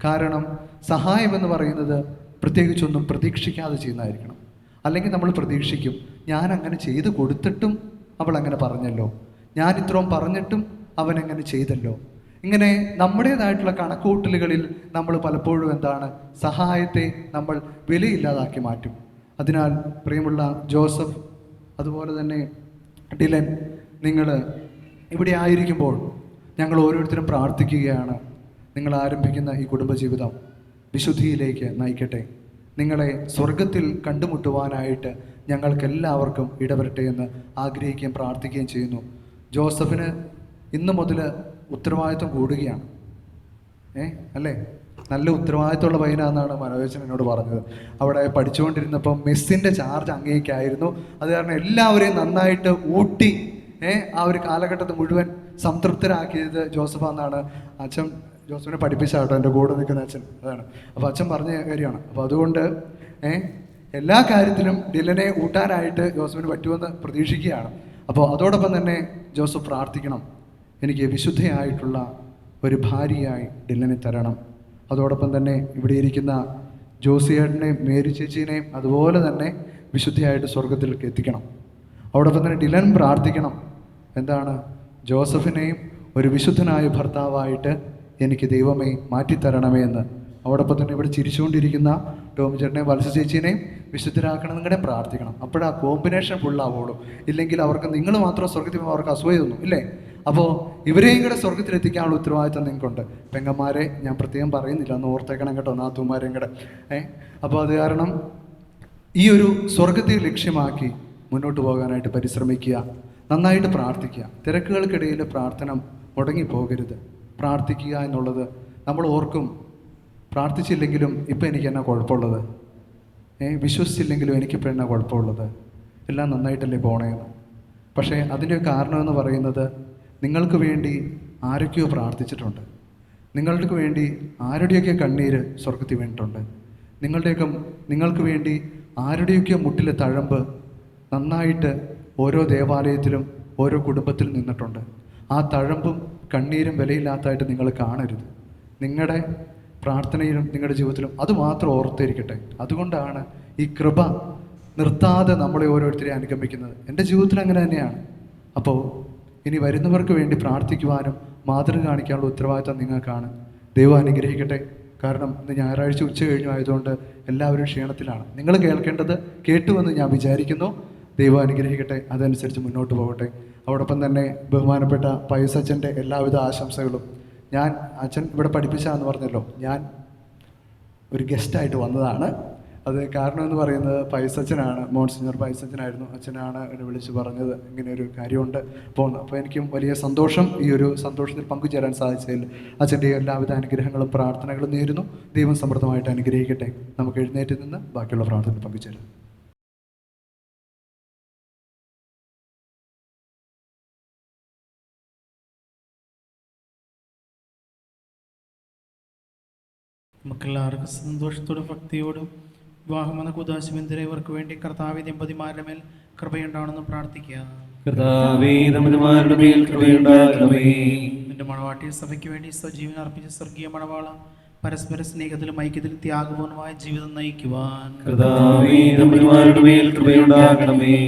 കാരണം സഹായം എന്ന് പറയുന്നത് പ്രത്യേകിച്ചൊന്നും പ്രതീക്ഷിക്കാതെ ചെയ്യുന്നതായിരിക്കണം. അല്ലെങ്കിൽ നമ്മൾ പ്രതീക്ഷിക്കും, ഞാൻ അങ്ങനെ ചെയ്ത് കൊടുത്തിട്ടും അവൾ അങ്ങനെ പറഞ്ഞല്ലോ, ഞാൻ ഇത്രയും പറഞ്ഞിട്ടും അവൻ അങ്ങനെ ചെയ്തല്ലോ. ഇങ്ങനെ നമ്മുടേതായിട്ടുള്ള കണക്കൂട്ടലുകളിൽ നമ്മൾ പലപ്പോഴും എന്താണ്, സഹായത്തെ നമ്മൾ വിലയില്ലാതാക്കി മാറ്റും. അതിനാൽ പ്രിയമുള്ള ജോസഫ്, അതുപോലെ തന്നെ ഡിലൻ, നിങ്ങൾ ഇവിടെ ആയിരിക്കുമ്പോൾ ഞങ്ങൾ ഓരോരുത്തരും പ്രാർത്ഥിക്കുകയാണ്. നിങ്ങൾ ആരംഭിക്കുന്ന ഈ കുടുംബജീവിതം വിശുദ്ധിയിലേക്ക് നയിക്കട്ടെ. നിങ്ങളെ സ്വർഗത്തിൽ കണ്ടുമുട്ടുവാനായിട്ട് ഞങ്ങൾക്കെല്ലാവർക്കും ഇടവരട്ടെ എന്ന് ആഗ്രഹിക്കുകയും പ്രാർത്ഥിക്കുകയും ചെയ്യുന്നു. ജോസഫിന് ഇന്നു മുതൽ ഉത്തരവാദിത്വം കൂടുകയാണ്. അല്ലേ? നല്ല ഉത്തരവാദിത്തമുള്ള പയ്യനാണെന്നാണ് മനോജൻ എന്നോട് പറഞ്ഞത്. അവിടെ പഠിച്ചുകൊണ്ടിരുന്നപ്പം മെസ്സിൻ്റെ ചാർജ് അങ്ങേക്കായിരുന്നു. അത് കാരണം എല്ലാവരെയും നന്നായിട്ട് ഊട്ടി ആ ഒരു കാലഘട്ടത്തിൽ മുഴുവൻ സംതൃപ്തരാക്കിയത് ജോസഫാന്നാണ് അച്ഛൻ ജോസഫിനെ പഠിപ്പിച്ചാട്ടോ, എൻ്റെ കൂടെ നിൽക്കുന്ന അച്ഛൻ. അതാണ് അപ്പോൾ അച്ഛൻ പറഞ്ഞ കാര്യമാണ്. അപ്പോൾ അതുകൊണ്ട് എല്ലാ കാര്യത്തിലും ഡിലനെ ഊട്ടാനായിട്ട് ജോസഫിന് പറ്റുമെന്ന് പ്രതീക്ഷിക്കുകയാണ്. അപ്പോൾ അതോടൊപ്പം തന്നെ ജോസഫ് പ്രാർത്ഥിക്കണം, എനിക്ക് വിശുദ്ധയായിട്ടുള്ള ഒരു ഭാര്യയായി ഡിലനെ തരണം. അതോടൊപ്പം തന്നെ ഇവിടെ ഇരിക്കുന്ന ജോസിയേട്ടനെയും മേരി ചേച്ചീനെയും അതുപോലെ തന്നെ വിശുദ്ധിയായിട്ട് സ്വർഗത്തിലേക്ക് എത്തിക്കണം. അതോടൊപ്പം തന്നെ ഡിലൻ പ്രാർത്ഥിക്കണം, എന്താണ്, ജോസഫിനെയും ഒരു വിശുദ്ധനായ ഭർത്താവായിട്ട് എനിക്ക് ദൈവമേ മാറ്റിത്തരണമേ എന്ന്. അതോടൊപ്പം തന്നെ ഇവിടെ ചിരിച്ചുകൊണ്ടിരിക്കുന്ന ടോമി ചേട്ടനെയും വത്സ ചേച്ചീനെയും വിശുദ്ധരാക്കണം നിങ്ങളുടെ പ്രാർത്ഥിക്കണം. അപ്പോഴാ കോമ്പിനേഷൻ ഫുള്ളാവുള്ളൂ. ഇല്ലെങ്കിൽ അവർക്ക് നിങ്ങൾ മാത്രം സ്വർഗത്തിൽ അവർക്ക് അസൂയ തോന്നും, ഇല്ലേ? അപ്പോൾ ഇവരെയും കൂടെ സ്വർഗത്തിലെത്തിക്കാനുള്ള ഉത്തരവാദിത്തം നിങ്ങൾക്കുണ്ട്. പെങ്ങന്മാരെ ഞാൻ പ്രത്യേകം പറയുന്നില്ല, ഒന്ന് ഓർത്തേക്കണം കേട്ടോ, നാത്തൂമാരെയും കൂടെ. അപ്പോൾ അത് കാരണം ഈ ഒരു സ്വർഗത്തെ ലക്ഷ്യമാക്കി മുന്നോട്ട് പോകാനായിട്ട് പരിശ്രമിക്കുക, നന്നായിട്ട് പ്രാർത്ഥിക്കുക. തിരക്കുകൾക്കിടയിൽ പ്രാർത്ഥന മുടങ്ങിപ്പോകരുത്. പ്രാർത്ഥിക്കുക എന്നുള്ളത് നമ്മൾ ഓർക്കും, പ്രാർത്ഥിച്ചില്ലെങ്കിലും ഇപ്പം എനിക്ക് എന്നാ കുഴപ്പമുള്ളത്, വിശ്വസിച്ചില്ലെങ്കിലും എനിക്കിപ്പോൾ എന്നാ കുഴപ്പമുള്ളത്, എല്ലാം നന്നായിട്ടല്ലേ പോണേന്ന്. പക്ഷേ അതിൻ്റെ കാരണമെന്ന് പറയുന്നത് നിങ്ങൾക്ക് വേണ്ടി ആരൊക്കെയോ പ്രാർത്ഥിച്ചിട്ടുണ്ട്, നിങ്ങൾക്ക് വേണ്ടി ആരുടെയൊക്കെ കണ്ണീര് സ്വർഗത്തിൽ വീണിട്ടുണ്ട്, നിങ്ങൾക്ക് വേണ്ടി ആരുടെയൊക്കെ മുട്ടിലെ തഴമ്പ് നന്നായിട്ട് ഓരോ ദേവാലയത്തിലും ഓരോ കുടുംബത്തിലും നിന്നിട്ടുണ്ട്. ആ തഴമ്പും കണ്ണീരും വിലയില്ലാത്തതായിട്ട് നിങ്ങൾ കാണരുത്. നിങ്ങളുടെ പ്രാർത്ഥനയിലും നിങ്ങളുടെ ജീവിതത്തിലും അതുമാത്രം ഓർത്തിരിക്കട്ടെ. അതുകൊണ്ടാണ് ഈ കൃപ നിർത്താതെ നമ്മളെ ഓരോരുത്തരെയും അനുഗമിക്കുന്നത്. എൻ്റെ ജീവിതത്തിൽ അങ്ങനെ തന്നെയാണ്. അപ്പോൾ ഇനി വരുന്നവർക്ക് വേണ്ടി പ്രാർത്ഥിക്കുവാനും മാതൃക കാണിക്കാനുള്ള ഉത്തരവാദിത്തം നിങ്ങൾക്കാണ്. ദൈവം അനുഗ്രഹിക്കട്ടെ. കാരണം ഇന്ന് ഞായറാഴ്ച ഉച്ച കഴിഞ്ഞു ആയതുകൊണ്ട് എല്ലാവരും ക്ഷീണത്തിലാണ്. നിങ്ങൾ കേൾക്കേണ്ടത് കേട്ടുവെന്ന് ഞാൻ വിചാരിക്കുന്നു. ദൈവം അനുഗ്രഹിക്കട്ടെ, അതനുസരിച്ച് മുന്നോട്ട് പോകട്ടെ. അതോടൊപ്പം തന്നെ ബഹുമാനപ്പെട്ട പൈസ അച്ഛൻ്റെ എല്ലാവിധ ആശംസകളും. ഞാൻ അച്ഛൻ ഇവിടെ പഠിപ്പിച്ചാന്ന് പറഞ്ഞല്ലോ, ഞാൻ ഒരു ഗസ്റ്റായിട്ട് വന്നതാണ്. അത് കാരണം എന്ന് പറയുന്നത് പൈസച്ചനാണ്, മോൺസിഞ്ഞർ പൈസച്ചനായിരുന്നു. അച്ഛനാണ് എന്നെ വിളിച്ച് പറഞ്ഞത് ഇങ്ങനെ ഒരു കാര്യമുണ്ട് പോകുന്നത്. അപ്പോൾ എനിക്കും വലിയ സന്തോഷം, ഈ ഒരു സന്തോഷത്തിൽ പങ്കുചേരാൻ സാധിച്ചതിൽ. അച്ഛൻ്റെ എല്ലാവിധ അനുഗ്രഹങ്ങളും പ്രാർത്ഥനകളും നേരുന്നു. ദൈവം സമൃദ്ധമായിട്ട് അനുഗ്രഹിക്കട്ടെ. നമുക്ക് എഴുന്നേറ്റ് നിന്ന് ബാക്കിയുള്ള പ്രാർത്ഥനയിൽ പങ്കുചേരാം. നമുക്കെല്ലാവർക്കും സന്തോഷത്തോടും ഭക്തിയോടും വിവാഹമെന്ന കുദാശബന്ധന ഇവർക്ക് വേണ്ടി കർത്താവേ ദമ്പതിമാരുടെ മേൽ കൃപയുണ്ടാവണമെന്ന് പ്രാർത്ഥിക്കാം. കർത്താവേ ദമ്പതിമാരുടെ മേൽ കൃപയുണ്ടാകണമേ. നിന്റെ മണവാട്ടിയ സഭയ്ക്ക് വേണ്ടി സ്വജീവൻ അർപ്പിച്ച സ്വർഗീയ മണവാള പരസ്പര സ്നേഹത്തിലും ഐക്യത്തിലും ത്യാഗപൂർണമായ ജീവിതം നയിക്കുവാൻ കർത്താവേ ദമ്പതിമാരുടെ മേൽ കൃപയുണ്ടാകണമേ.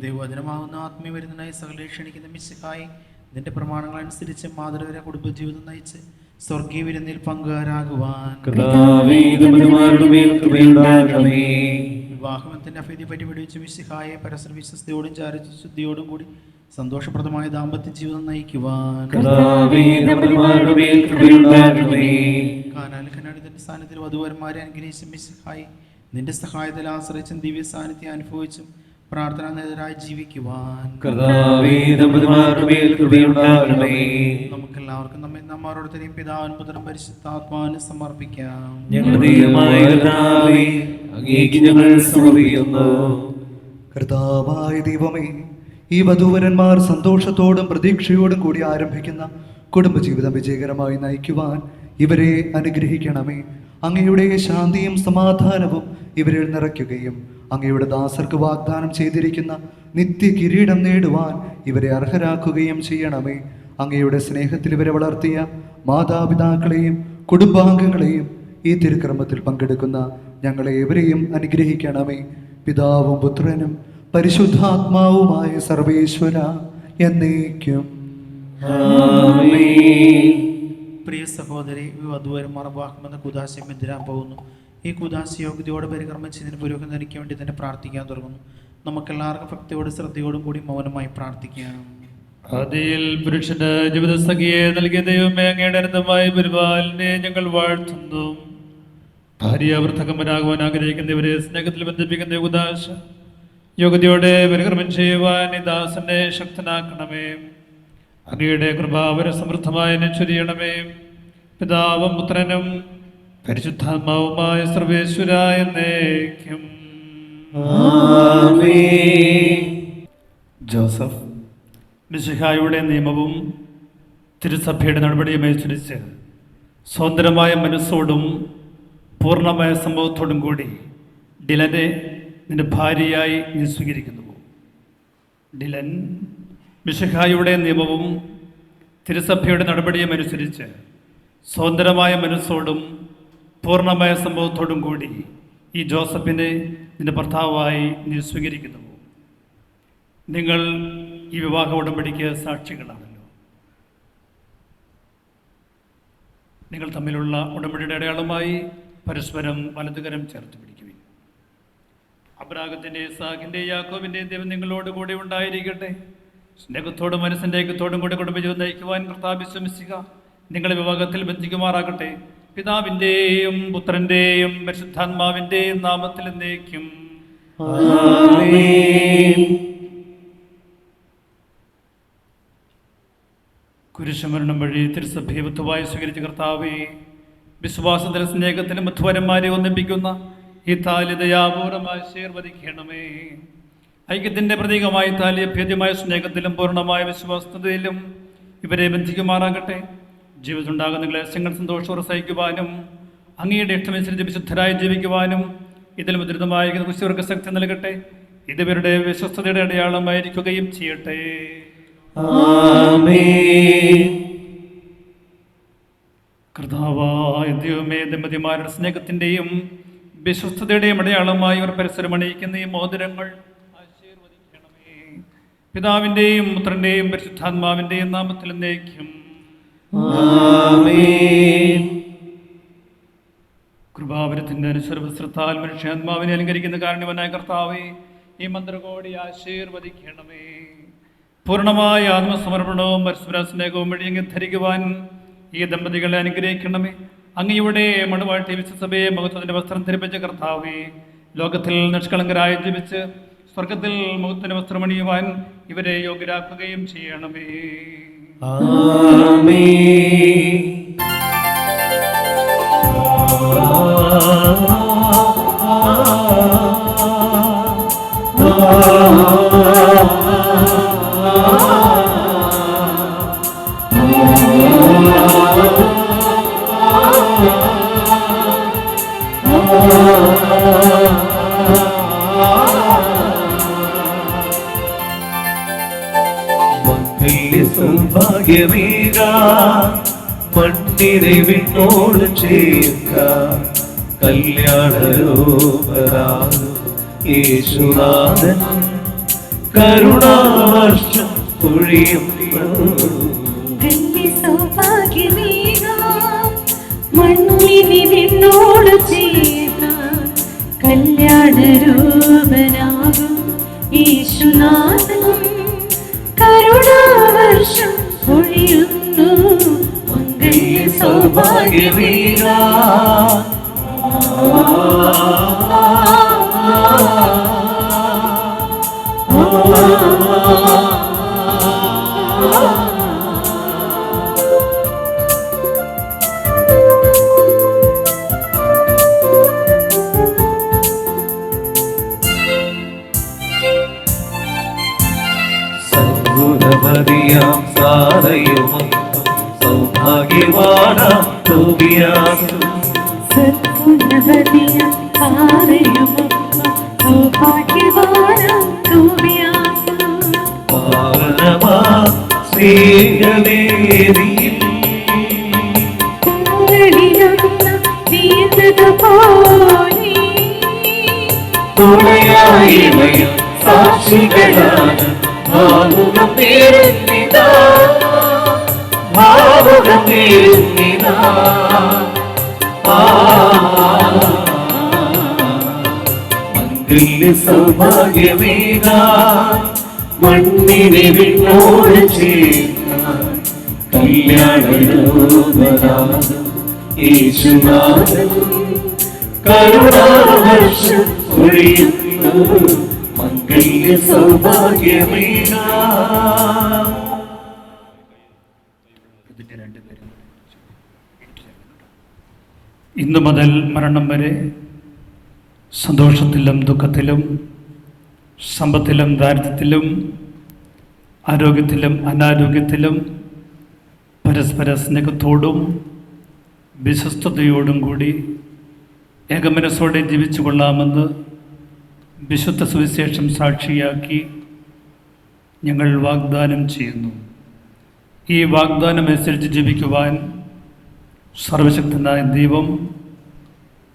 ദൈവവചനമാകുന്ന ആത്മീയ വരുന്നതിനായി സകലരെ ക്ഷണിക്കുന്ന മിശിഹായി നിന്റെ പ്രമാണങ്ങൾ അനുസരിച്ച് മാതൃകര കുടുംബജീവിതം നയിച്ച് സ്വർഗീയ വിരുന്നിൽ പങ്കുകാരാകുവാൻ കർത്താവേ ദമ്പതിമാരുടെ മേൽ കൃപയുണ്ടാകണമേ. വിവാഹത്തിന്റെ അഭേദ്യ പരിപാടിച്ച് മിശിഹായെ പരസ്പര വിശ്വസ്തയോടും ചാരിത്രശുദ്ധിയോടും കൂടി സന്തോഷപ്രദമായ ദാമ്പത്യ ജീവിതം നയിക്കുവാൻ കർത്താവേ ദമ്പതിമാരുടെ മേൽ കൃപയുണ്ടാകണമേ. കാനാലിഖനാടിന്റെ സാന്നിധ്യത്തിൽ വധുവരന്മാരെ അനുഗ്രഹിച്ച മിശിഹായി നിന്റെ സഹായത്തിൽ ആശ്രയിച്ചും ദിവ്യ സാന്നിധ്യം അനുഭവിച്ചും പ്രാർത്ഥന നേതരായി ജീവിക്കുവാൻ കർത്താവേ ദമ്പതിമാരുടെ മേൽ കൃപയുണ്ടാകണമേ. നമുക്കെല്ലാവർക്കും നാം ഓരോരുത്തരെയും പിതാവിനും പുത്രനും പരിശുദ്ധാത്മാവിനും സമർപ്പിക്കാം. ഞങ്ങളുടെ ദൈവമായ കർത്താവേ, അങ്ങേക്ക് ഞങ്ങൾ സമർപ്പിക്കുന്നു. കർത്താവായ ദൈവമേ, ഈ വധൂവരന്മാർ സന്തോഷത്തോടും പ്രതീക്ഷയോടും കൂടി ആരംഭിക്കുന്ന കുടുംബജീവിതം വിജയകരമായി നയിക്കുവാൻ ഇവരെ അനുഗ്രഹിക്കണമേ. അങ്ങയുടെ ശാന്തിയും സമാധാനവും ഇവരിൽ നിറയ്ക്കുകയും അങ്ങയുടെ ദാസർക്ക് വാഗ്ദാനം ചെയ്തിരിക്കുന്ന നിത്യ കിരീടം നേടുവാൻ ഇവരെ അർഹരാക്കുകയും ചെയ്യണമേ. അങ്ങയുടെ സ്നേഹത്തിൽ ഇവരെ വളർത്തിയ മാതാപിതാക്കളെയും കുടുംബാംഗങ്ങളെയും ഈ തിരുക്രമത്തിൽ പങ്കെടുക്കുന്ന ഞങ്ങളെ ഇവരെയും അനുഗ്രഹിക്കണമേ. പിതാവും പുത്രനും പരിശുദ്ധാത്മാവുമായ സർവേശ്വര എന്നേക്കും ആമേൻ. പ്രിയ സഹോദരി, വധുവരന്മാർ വിവാഹമെന്ന കുദാശയം എന്തിനാൻ പോകുന്നു. ഈ കുദാശ യോഗ്യതയോടെ പരികർമ്മം ചെയ്തതിന് പുരോഹിതനിക്ക് വേണ്ടി തന്നെ പ്രാർത്ഥിക്കാൻ തുടങ്ങുന്നു. നമുക്കെല്ലാവർക്കും ഭക്തിയോടും ശ്രദ്ധയോടും കൂടി മൗനമായി പ്രാർത്ഥിക്കാം. ആദിയിൽ പുരുഷന് ജീവിതസഖിയെ നൽകിയ ദൈവമേ, അങ്ങയുടെ അനന്തമായ പരിപാലനെ ഞങ്ങൾ വാഴ്ത്തുന്നു. ഭാര്യാവർദ്ധകമ്പനാകുവാൻ ആഗ്രഹിക്കുന്നവരെ സ്നേഹത്തിൽ ബന്ധിപ്പിക്കുന്ന യുഗദാശ യോഗ്യതയോടെ പരികർമ്മം ചെയ്യുവാൻ ഈ ദാസനെ ശക്തനാക്കണമേ. അങ്ങയുടെ കൃപാവര സമൃദ്ധമായ ചൊരിയണമേ. പിതാവും പുത്രനും പരിശുദ്ധാത്മാവുമായ സർവേശ്വര എന്നേക്കും. ജോസഫ് മിശിഹായുടെ നിയമവും തിരുസഭയുടെ നടപടിയും അനുസരിച്ച് സ്വതന്ത്രമായ മനസ്സോടും പൂർണ്ണമായ സംഭവത്തോടും കൂടി ഡിലനെ നിന്റെ ഭാര്യയായി നീ സ്വീകരിക്കുന്നു. ഡിലൻ മിശിഹായുടെ നിയമവും തിരുസഭയുടെ നടപടിയും അനുസരിച്ച് സ്വതന്ത്രമായ മനസ്സോടും പൂർണ്ണമായ സംഭവത്തോടും കൂടി ഈ ജോസഫിനെ നിന്റെ ഭർത്താവായി നീ സ്വീകരിക്കുന്നു. നിങ്ങൾ ഈ വിവാഹ ഉടമ്പടിക്ക് സാക്ഷികളാണല്ലോ. നിങ്ങൾ തമ്മിലുള്ള ഉടമ്പടിയുടെ അടയാളമായി പരസ്പരം വലതുകരം ചേർത്ത് പിടിക്കുവിൻ. അബ്രാഹത്തിൻ്റെ, ഇസാഖിൻ്റെ, യാക്കോബിൻ്റെ ദൈവം നിങ്ങളോട് കൂടെ ഉണ്ടായിരിക്കട്ടെ. സ്നേഹത്തോടും മനസ്സിൻ്റെ ഐക്യത്തോടും കൂടെ കുടുംബജീവിതം നയിക്കുവാൻ കർത്താവ് വിശ്വസിക്കുക നിങ്ങളെ വിവാഹത്തിൽ ബന്ധിക്കുമാറാകട്ടെ. പിതാവിൻ്റെയും പുത്രൻ്റെയും പരിശുദ്ധാത്മാവിൻ്റെയും നാമത്തിൽ എന്നേക്കും. കുരിശുമരണം വഴി തിരുസഭയെ വധുവായി സ്വീകരിച്ച കർത്താവേ, വിശ്വാസത്തിലും സ്നേഹത്തിലും മധുവരന്മാരെ ഒന്നിപ്പിക്കുന്ന ഈ താലി ദയാപൂർവമായി ആശീർവദിക്കണമേ. ഐക്യത്തിൻ്റെ പ്രതീകമായ താലി അഭേദ്യമായ സ്നേഹത്തിലും പൂർണ്ണമായ വിശ്വാസത്തിലും ഇവരെ ബന്ധിക്കുമാറാകട്ടെ. ജീവിതത്തിലുണ്ടാകുന്ന ക്ലേശങ്ങൾ സന്തോഷത്തോടെ സഹിക്കുവാനും അങ്ങയുടെ ഇഷ്ടമനുസരിച്ച് വിശുദ്ധരായി ജീവിക്കുവാനും ഇതിൽ മുദ്രിതമായ കുശിവർക്ക് ശക്തി നൽകട്ടെ. ഇതുവരുടെ വിശ്വസ്തയുടെ അടയാളമായിരിക്കുകയും ചെയ്യട്ടെ. കർത്താവായ ദൈവമേ, ദമ്പതിമാരുടെ സ്നേഹത്തിൻ്റെയും വിശ്വസ്തതയുടെയും അടയാളമായി ഇവർ പരസ്പരം അണിയിക്കുന്ന ഈ മോതിരങ്ങൾ ആശീർവദിക്കണമേ. പിതാവിൻ്റെയും പുത്രൻ്റെയും പരിശുദ്ധാത്മാവിൻ്റെയും നാമത്തിൽ എന്നേക്കും. കൃപാവരത്തിൻ്റെ അനുസരവസ്ത്രത്താൽ മനുഷ്യാത്മാവിനെ അലങ്കരിക്കുന്ന കാരണവനായ കർത്താവേ, ഈ മന്ത്രകോടി ആശീർവദിക്കണമേ. പൂർണ്ണമായ ആത്മസമർപ്പണവും പരസ്പര സ്നേഹവും വഴി അങ്ങ് ധരിക്കുവാൻ ഈ ദമ്പതികളെ അനുഗ്രഹിക്കണമേ. അങ്ങയുടെ മണവാട്ടി വിശ്വസഭയെ മഹത്വത്തിൻ്റെ വസ്ത്രം ധരിപ്പിച്ച കർത്താവേ, ലോകത്തിൽ നിഷ്കളങ്കരായി ജീവിച്ച് സ്വർഗത്തിൽ മഹത്വത്തിൻ്റെ വസ്ത്രമണിയുവാൻ ഇവരെ യോഗ്യരാക്കുകയും ചെയ്യണമേ. സൗഭാഗ്യമേക മണ്ണിനെ വിണ്ണോട് ചേർക്ക കല്യാണരോപരാകും യേശുനാഥൻ കരുണാവർഷം പൊഴിയുന്നു. മണ്ണിനെ വിണ്ണോട് ചേർക്ക കല്യാണരൂപനാകും യേശുനാഥൻ കരുണാവർഷം പൊഴിയുന്നു. സൗഭാഗ്യമേക സദ്ഗുണമതിയാം സാരയുമൊത്തും സൗഭാഗ്യവാനാം തോബിയാസും സദ്ഗുണവതിയാം സാരയുമൊത്തും സൗഭാഗ്യവാനാം തോബിയാസും പാവനമാ സ്നേഹവേദിയിൽ പൂരണിലൊന്ന വീഴ്ന്നതുപോലെ തുണയായിവയും സാക്ഷികളാണ് ഭാവുകം നേരുന്നിതാ ഭാവുകം നേരുന്നിതാ. മംഗല്യ സൗഭാഗ്യമേക മണ്ണിനെ വിണ്ണോട് ചേർക്ക കല്യാണരോപരാകും യേശുനാഥൻ കരുണാവർഷം പൊഴിയുന്നു. മംഗല്യ സൗഭാഗ്യമേക ഇന്നു മുതൽ മരണം വരെ സന്തോഷത്തിലും ദുഃഖത്തിലും സമ്പത്തിലും ദാരിദ്ര്യത്തിലും ആരോഗ്യത്തിലും അനാരോഗ്യത്തിലും പരസ്പര സ്നേഹത്തോടും വിശ്വസ്തയോടും കൂടി ഏകമനസ്സോടെ ജീവിച്ചു കൊള്ളാമെന്ന് വിശുദ്ധ സുവിശേഷം സാക്ഷിയാക്കി ഞങ്ങൾ വാഗ്ദാനം ചെയ്യുന്നു. ഈ വാഗ്ദാനം അനുസരിച്ച് ജീവിക്കുവാൻ സർവശക്തനായ ദൈവം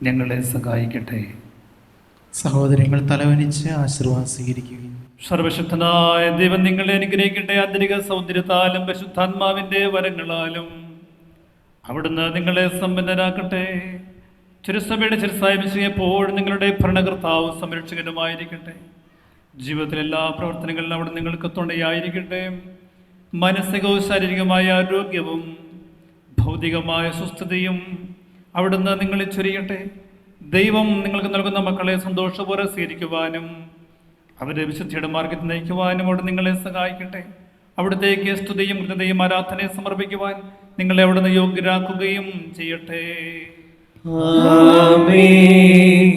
ഞങ്ങളെ സഹായിക്കട്ടെ. സഹോദരങ്ങൾ തലവനിച്ച് ആശീർവാദം സ്വീകരിക്കുകയും സർവശക്തനായ ദൈവം നിങ്ങളെ അനുഗ്രഹിക്കട്ടെ. ആന്തരിക സൗന്ദര്യത്താലും പരിശുദ്ധാത്മാവിൻ്റെ വരങ്ങളാലും അവിടുന്ന് നിങ്ങളെ സമ്പന്നരാക്കട്ടെ. തിരുസഭയുടെ ചിരസായ വിഷയം എപ്പോഴും നിങ്ങളുടെ ഭരണകർത്താവും സംരക്ഷകനുമായിരിക്കട്ടെ. ജീവിതത്തിലെ എല്ലാ പ്രവർത്തനങ്ങളിലും അവിടെ നിങ്ങൾക്ക് തുണയായിരിക്കട്ടെ. മാനസികവും ശാരീരികമായ ആരോഗ്യവും ഭൗതികമായ സുസ്ഥിതിയും അവിടുന്ന് നിങ്ങളെ ചൊരിയട്ടെ. ദൈവം നിങ്ങൾക്ക് നൽകുന്ന മക്കളെ സന്തോഷപൂർവ്വം സ്വീകരിക്കുവാനും അവരെ വിശുദ്ധിയുടെ മാർഗത്തിൽ നയിക്കുവാനും അവിടെ നിങ്ങളെ സഹായിക്കട്ടെ. അവിടുത്തേക്ക് സ്തുതിയും കൃതയും ആരാധനയെ സമർപ്പിക്കുവാൻ നിങ്ങളെ അവിടുന്ന് യോഗ്യരാക്കുകയും ചെയ്യട്ടെ. ആമേൻ.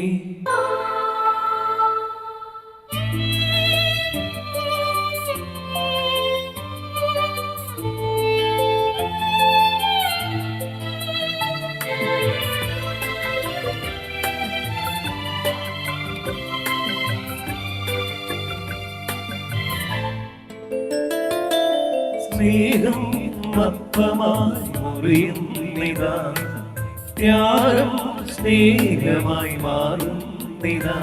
സ്നേഹം അപ്പമായി മുറിയുന്നിതാ, ത്യാഗം സ്നേഹമായി മാറുന്നിതാ,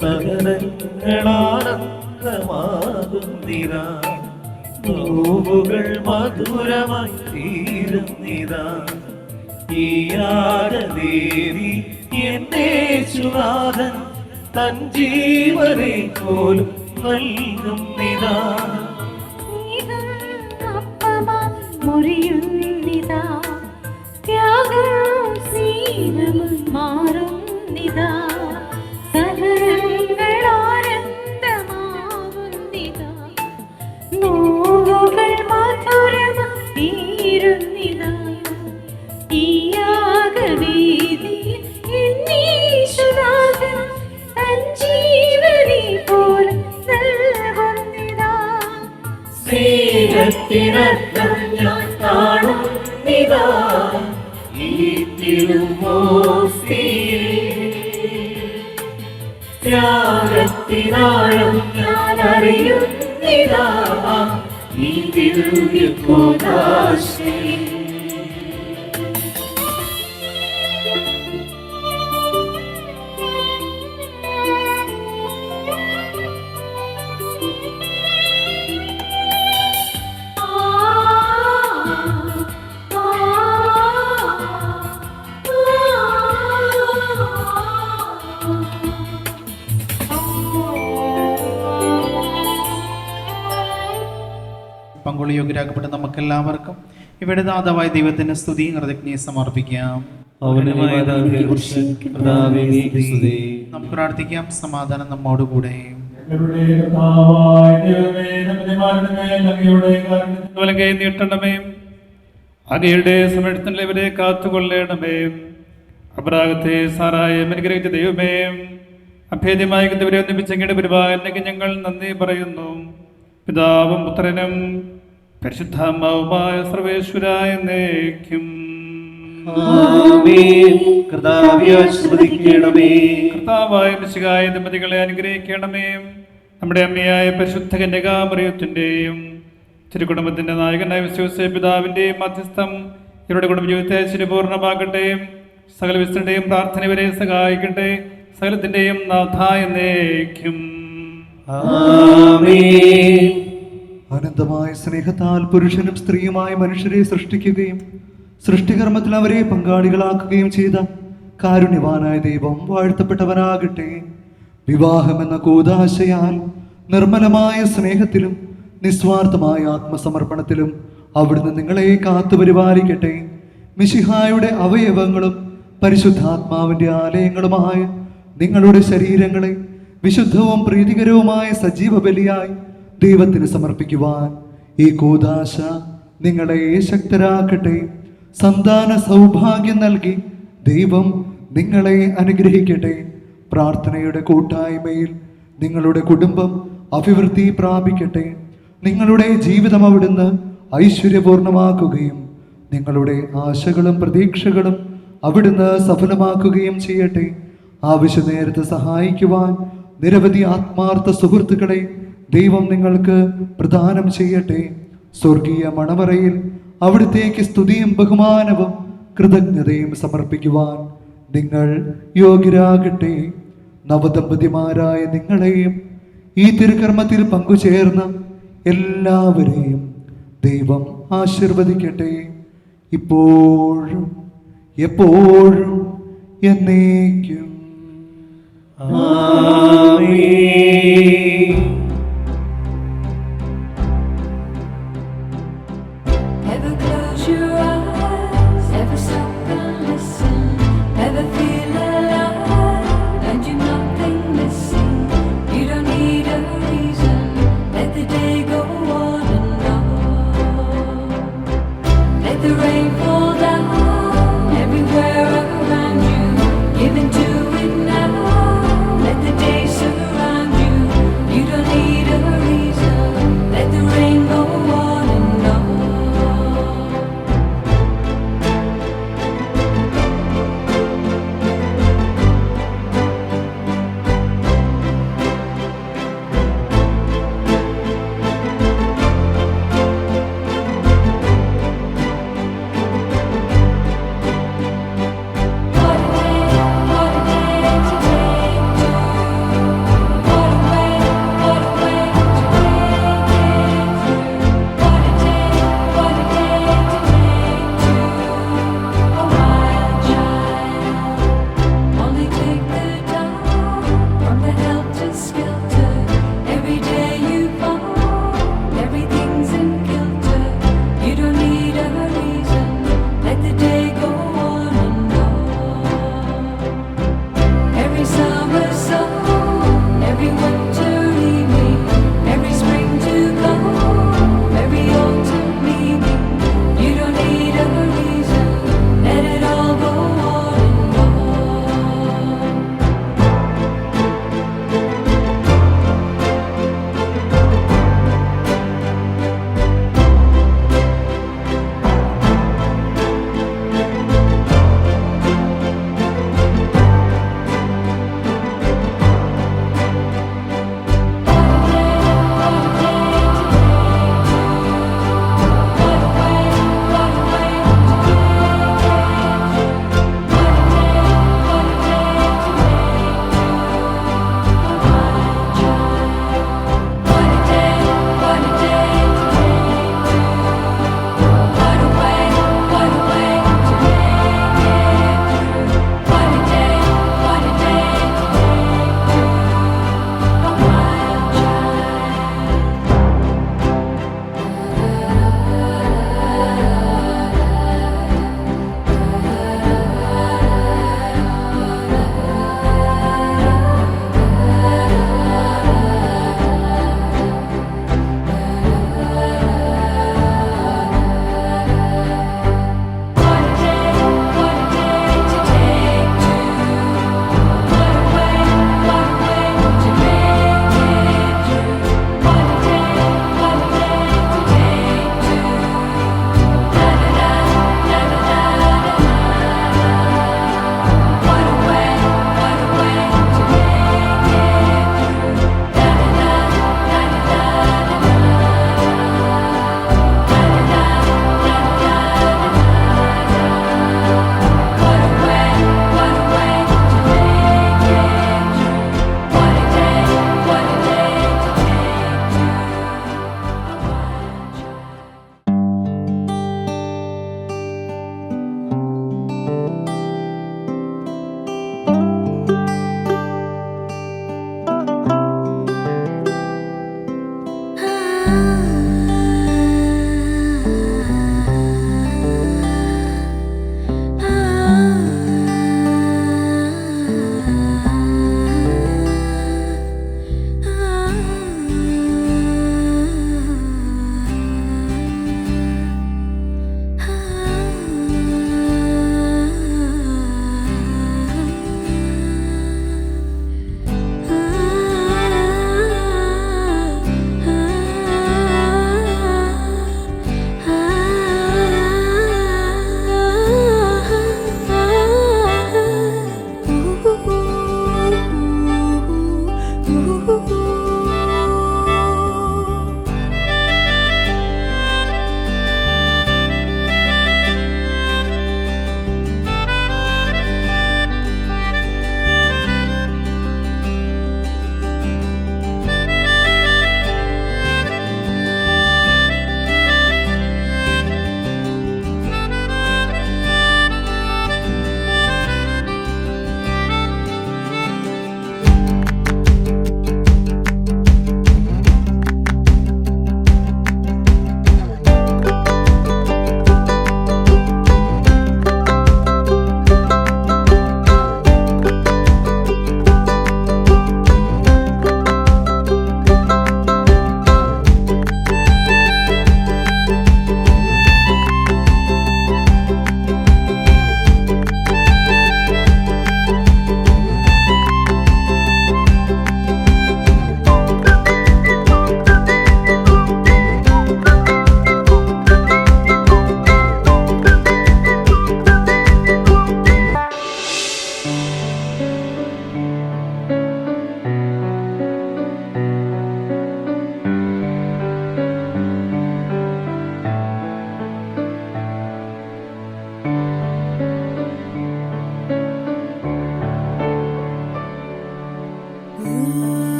സഹനങ്ങളാനന്ദമാകുന്നിതാ, നോവുകൾ മധുരമായി തീരുന്നിതാ. ഈ യാഗദേവി എന്നെ ചുനാഥൻ തൻ ജീവനെ പോലും നൽകുന്നിതാ. മുറിയുന്നിതാ, ത്യാഗം സ്നേഹമായി മാറുന്നിതാ, സഹനങ്ങളാനന്ദമാകുന്നിതാ, നോവുകൾ മധുരമായി തീരുന്നിതാ. ഈ യാഗവേദിയിൽ എന്നീശുനാഥൻ തൻ ജീവനെ പോലും നൽകുന്നിതാ. സ്നേഹത്തിനർത്ഥം ഞാൻ കാണുന്നിതാ ഈ തിരുമോസ്തിയിൽ, ത്യാഗത്തിനാഴം ഞാൻ അറിയുന്നിതാ ഈ ദിവ്യകൂദാശയിൽ. പങ്കുള്ള യോഗ്യരാക്കപ്പെട്ട നമുക്കെല്ലാവർക്കും ഇവിടെ ദാതാവായ ദൈവത്തിന് സ്തുതി കൃതജ്ഞയെ സമർപ്പിക്കാം. നമുക്ക് പ്രാർത്ഥിക്കാം. സമാധാനം നമ്മോടുകൂടെ. നീട്ടണമേ, അങ്ങയുടെ സംരക്ഷണത്തിൽ ഇവരെ കാത്തുകൊള്ളണമേ. അബ്രാഹത്തെ സാറായെ അനുഗ്രഹിച്ച ദൈവമേ, അഭേദ്യമായി ഇവരെ ഒന്നിപ്പിച്ച് അങ്ങയുടെ പരിപാലനയ്ക്ക് ഞങ്ങൾ നന്ദി പറയുന്നു. പിതാവും പുത്രനും പരിശുദ്ധാത്മാവുമായ സർവേശ്വരായ എന്നേക്കും. കർത്താവായ മിശിഹായ ദമ്പതികളെ അനുഗ്രഹിക്കണമേ. നമ്മുടെ അമ്മയായ പരിശുദ്ധ കന്യകാമറിയത്തിൻ്റെയും തിരുകുടുംബത്തിന്റെ നായകനായ വിശ്വസ പിതാവിന്റെയും മധ്യസ്ഥം ഇവരുടെ കുടുംബജീവിതത്തെ ശരിപൂർണ്ണമാകട്ടെ. സകല വിശുദ്ധരുടെയും പ്രാർത്ഥന ഇവരെ സഹായിക്കട്ടെ. സകലത്തിന്റെയും നാഥ എന്നേക്കും. അനന്തമായ സ്നേഹത്താൽ പുരുഷനും സ്ത്രീയുമായ മനുഷ്യരെ സൃഷ്ടിക്കുകയും സൃഷ്ടികർമ്മത്തിൽ അവരെ പങ്കാളികളാക്കുകയും ചെയ്ത കാരുണ്യവാനായ ദൈവം വാഴ്ത്തപ്പെട്ടവനാകട്ടെ. വിവാഹമെന്ന കൂദാശയാൽ നിർമ്മലമായ സ്നേഹത്തിലും നിസ്വാർത്ഥമായ ആത്മസമർപ്പണത്തിലും അവിടുന്ന് നിങ്ങളെ കാത്തുപരിപാലിക്കട്ടെ. മിശിഹായുടെ അവയവങ്ങളും പരിശുദ്ധാത്മാവിൻ്റെ ആലയങ്ങളുമായ നിങ്ങളുടെ ശരീരങ്ങളെ വിശുദ്ധവും പ്രീതികരവുമായ സജീവ ബലിയായി ദൈവത്തിന് സമർപ്പിക്കുവാൻ ഈ കൂദാശ നിങ്ങളെ ശക്തരാക്കട്ടെ. സന്താന സൗഭാഗ്യം നൽകി ദൈവം നിങ്ങളെ അനുഗ്രഹിക്കട്ടെ. പ്രാർത്ഥനയുടെ കൂട്ടായ്മയിൽ നിങ്ങളുടെ കുടുംബം അഭിവൃദ്ധി പ്രാപിക്കട്ടെ. നിങ്ങളുടെ ജീവിതം അവിടുന്ന് ഐശ്വര്യപൂർണമാക്കുകയും നിങ്ങളുടെ ആശകളും പ്രതീക്ഷകളും അവിടുന്ന് സഫലമാക്കുകയും ചെയ്യട്ടെ. ആവശ്യ നേരത്ത് സഹായിക്കുവാൻ നിരവധി ആത്മാർത്ഥ സുഹൃത്തുക്കളെ ദൈവം നിങ്ങൾക്ക് പ്രദാനം ചെയ്യട്ടെ. സ്വർഗീയ മണവറയിൽ അവിടുത്തേക്ക് സ്തുതിയും ബഹുമാനവും കൃതജ്ഞതയും സമർപ്പിക്കുവാൻ നിങ്ങൾ യോഗ്യരാകട്ടെ. നവദമ്പതിമാരായ നിങ്ങളെയും ഈ തിരുക്കർമ്മത്തിൽ പങ്കുചേർന്ന എല്ലാവരെയും ദൈവം ആശീർവദിക്കട്ടെ, ഇപ്പോഴും എപ്പോഴും എന്നേക്കും. Ever close your eyes, ever stop and listen, ever feel alive, and you're nothing missing. You don't need a reason, let the day go on and on. Let the rain fall down everywhere around you, give into it now, let the day surround you. You don't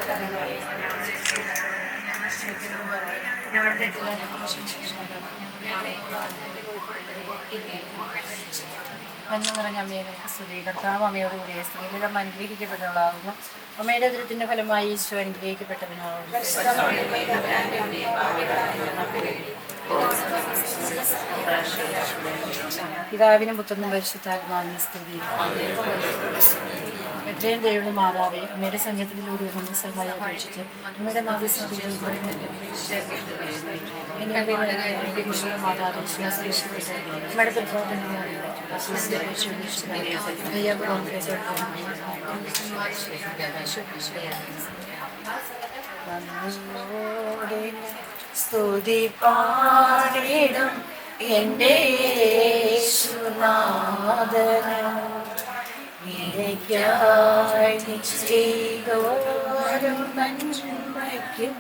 തരണമേ. മഞ്ഞ നിറഞ്ഞ അമ്മയുടെ സ്തുതി. കർത്താവ് അമ്മയോട് കൂടിയ സ്ത്രീകളും അനുഗ്രഹിക്കപ്പെട്ടവളാകുന്നു. അമ്മയുടെ ദുരിതത്തിന്റെ ഫലമായി ഈശോ അനുഗ്രഹിക്കപ്പെട്ടവനാകുന്നു. പിതാവിനും പുത്രനും പരിശുദ്ധാത്മാവിനും സ്തുതി. എത്രയും ദൈവം മാതാവേ, അമ്മയുടെ സംഘത്തിലൂടെ നമ്മുടെ സഹായം അപേക്ഷിച്ച് അമ്മയുടെ മാതൃസഭയിൽ മാതാവ് അമ്മയുടെ പ്രബോധനങ്ങളെ സ്തുതി പാടിടും എൻ്റെ യേശുനാഥനും ചെയ്തോരും നന്മയ്ക്കും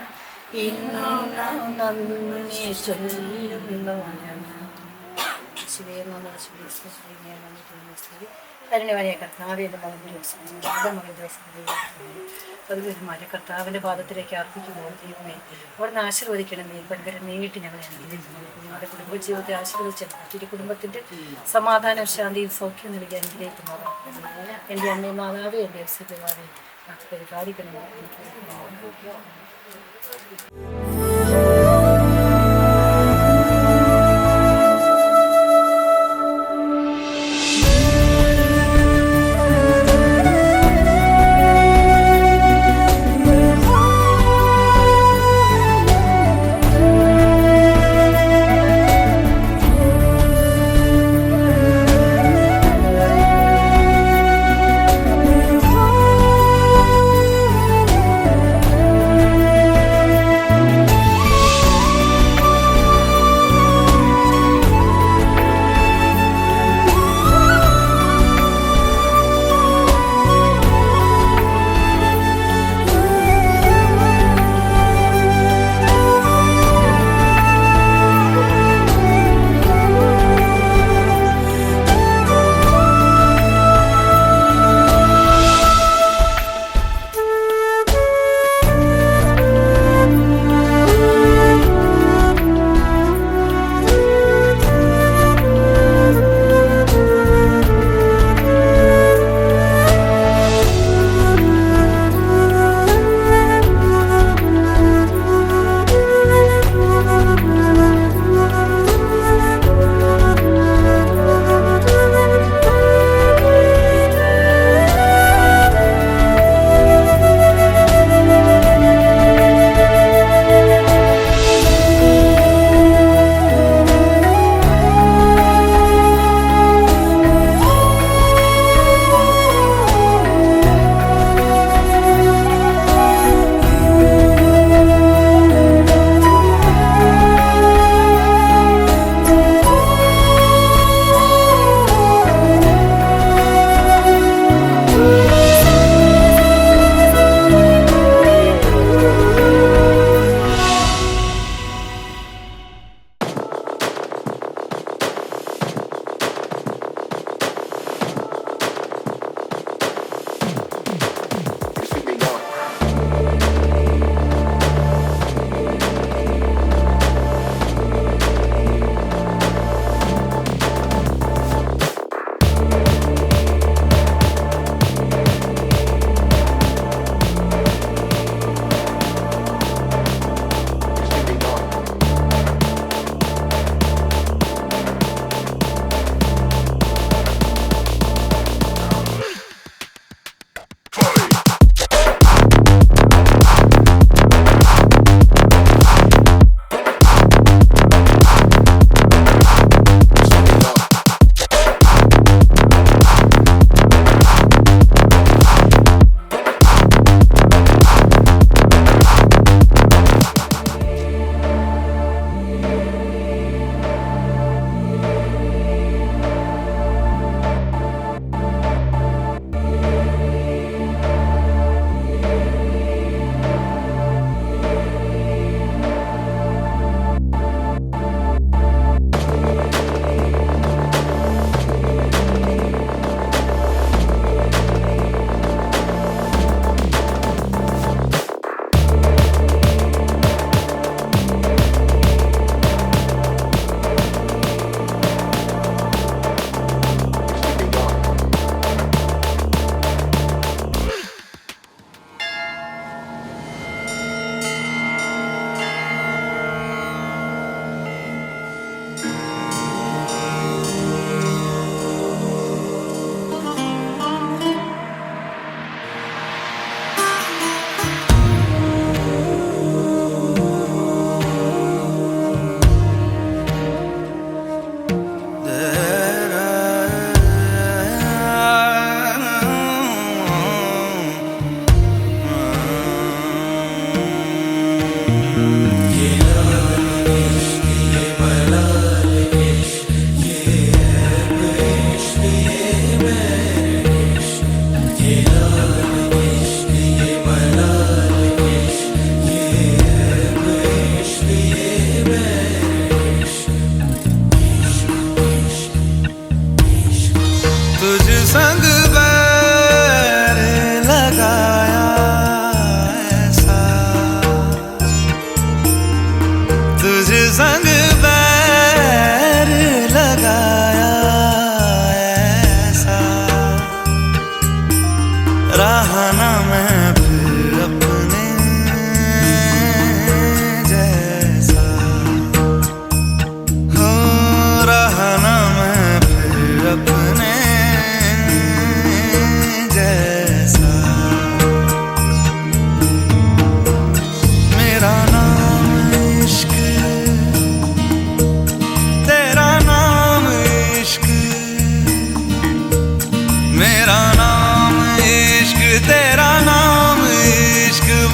ഇന്നും നന്ദി ചൊല്ലുന്നു. കരുണവനെ കർത്താവ് എൻ്റെ മകൻ പതിവന്മാരെ കർത്താവിൻ്റെ പാദത്തിലേക്ക് അർപ്പിക്കുമ്പോൾ ദൈവമേ അവിടുന്ന് ആശീർവദിക്കണമേ. പലരും നീങ്ങിട്ട് ഞങ്ങളെ ഞങ്ങളുടെ കുടുംബജീവിതത്തെ ആശീർവദിച്ചാൽ തിരു കുടുംബത്തിൻ്റെ സമാധാനവും ശാന്തിയും സൗഖ്യം നൽകി അനുഗ്രഹിക്കുന്നവർ എൻ്റെ അമ്മയും മാതാവ് എൻ്റെ അവസരവാദം പരിപാലിക്കണമേ.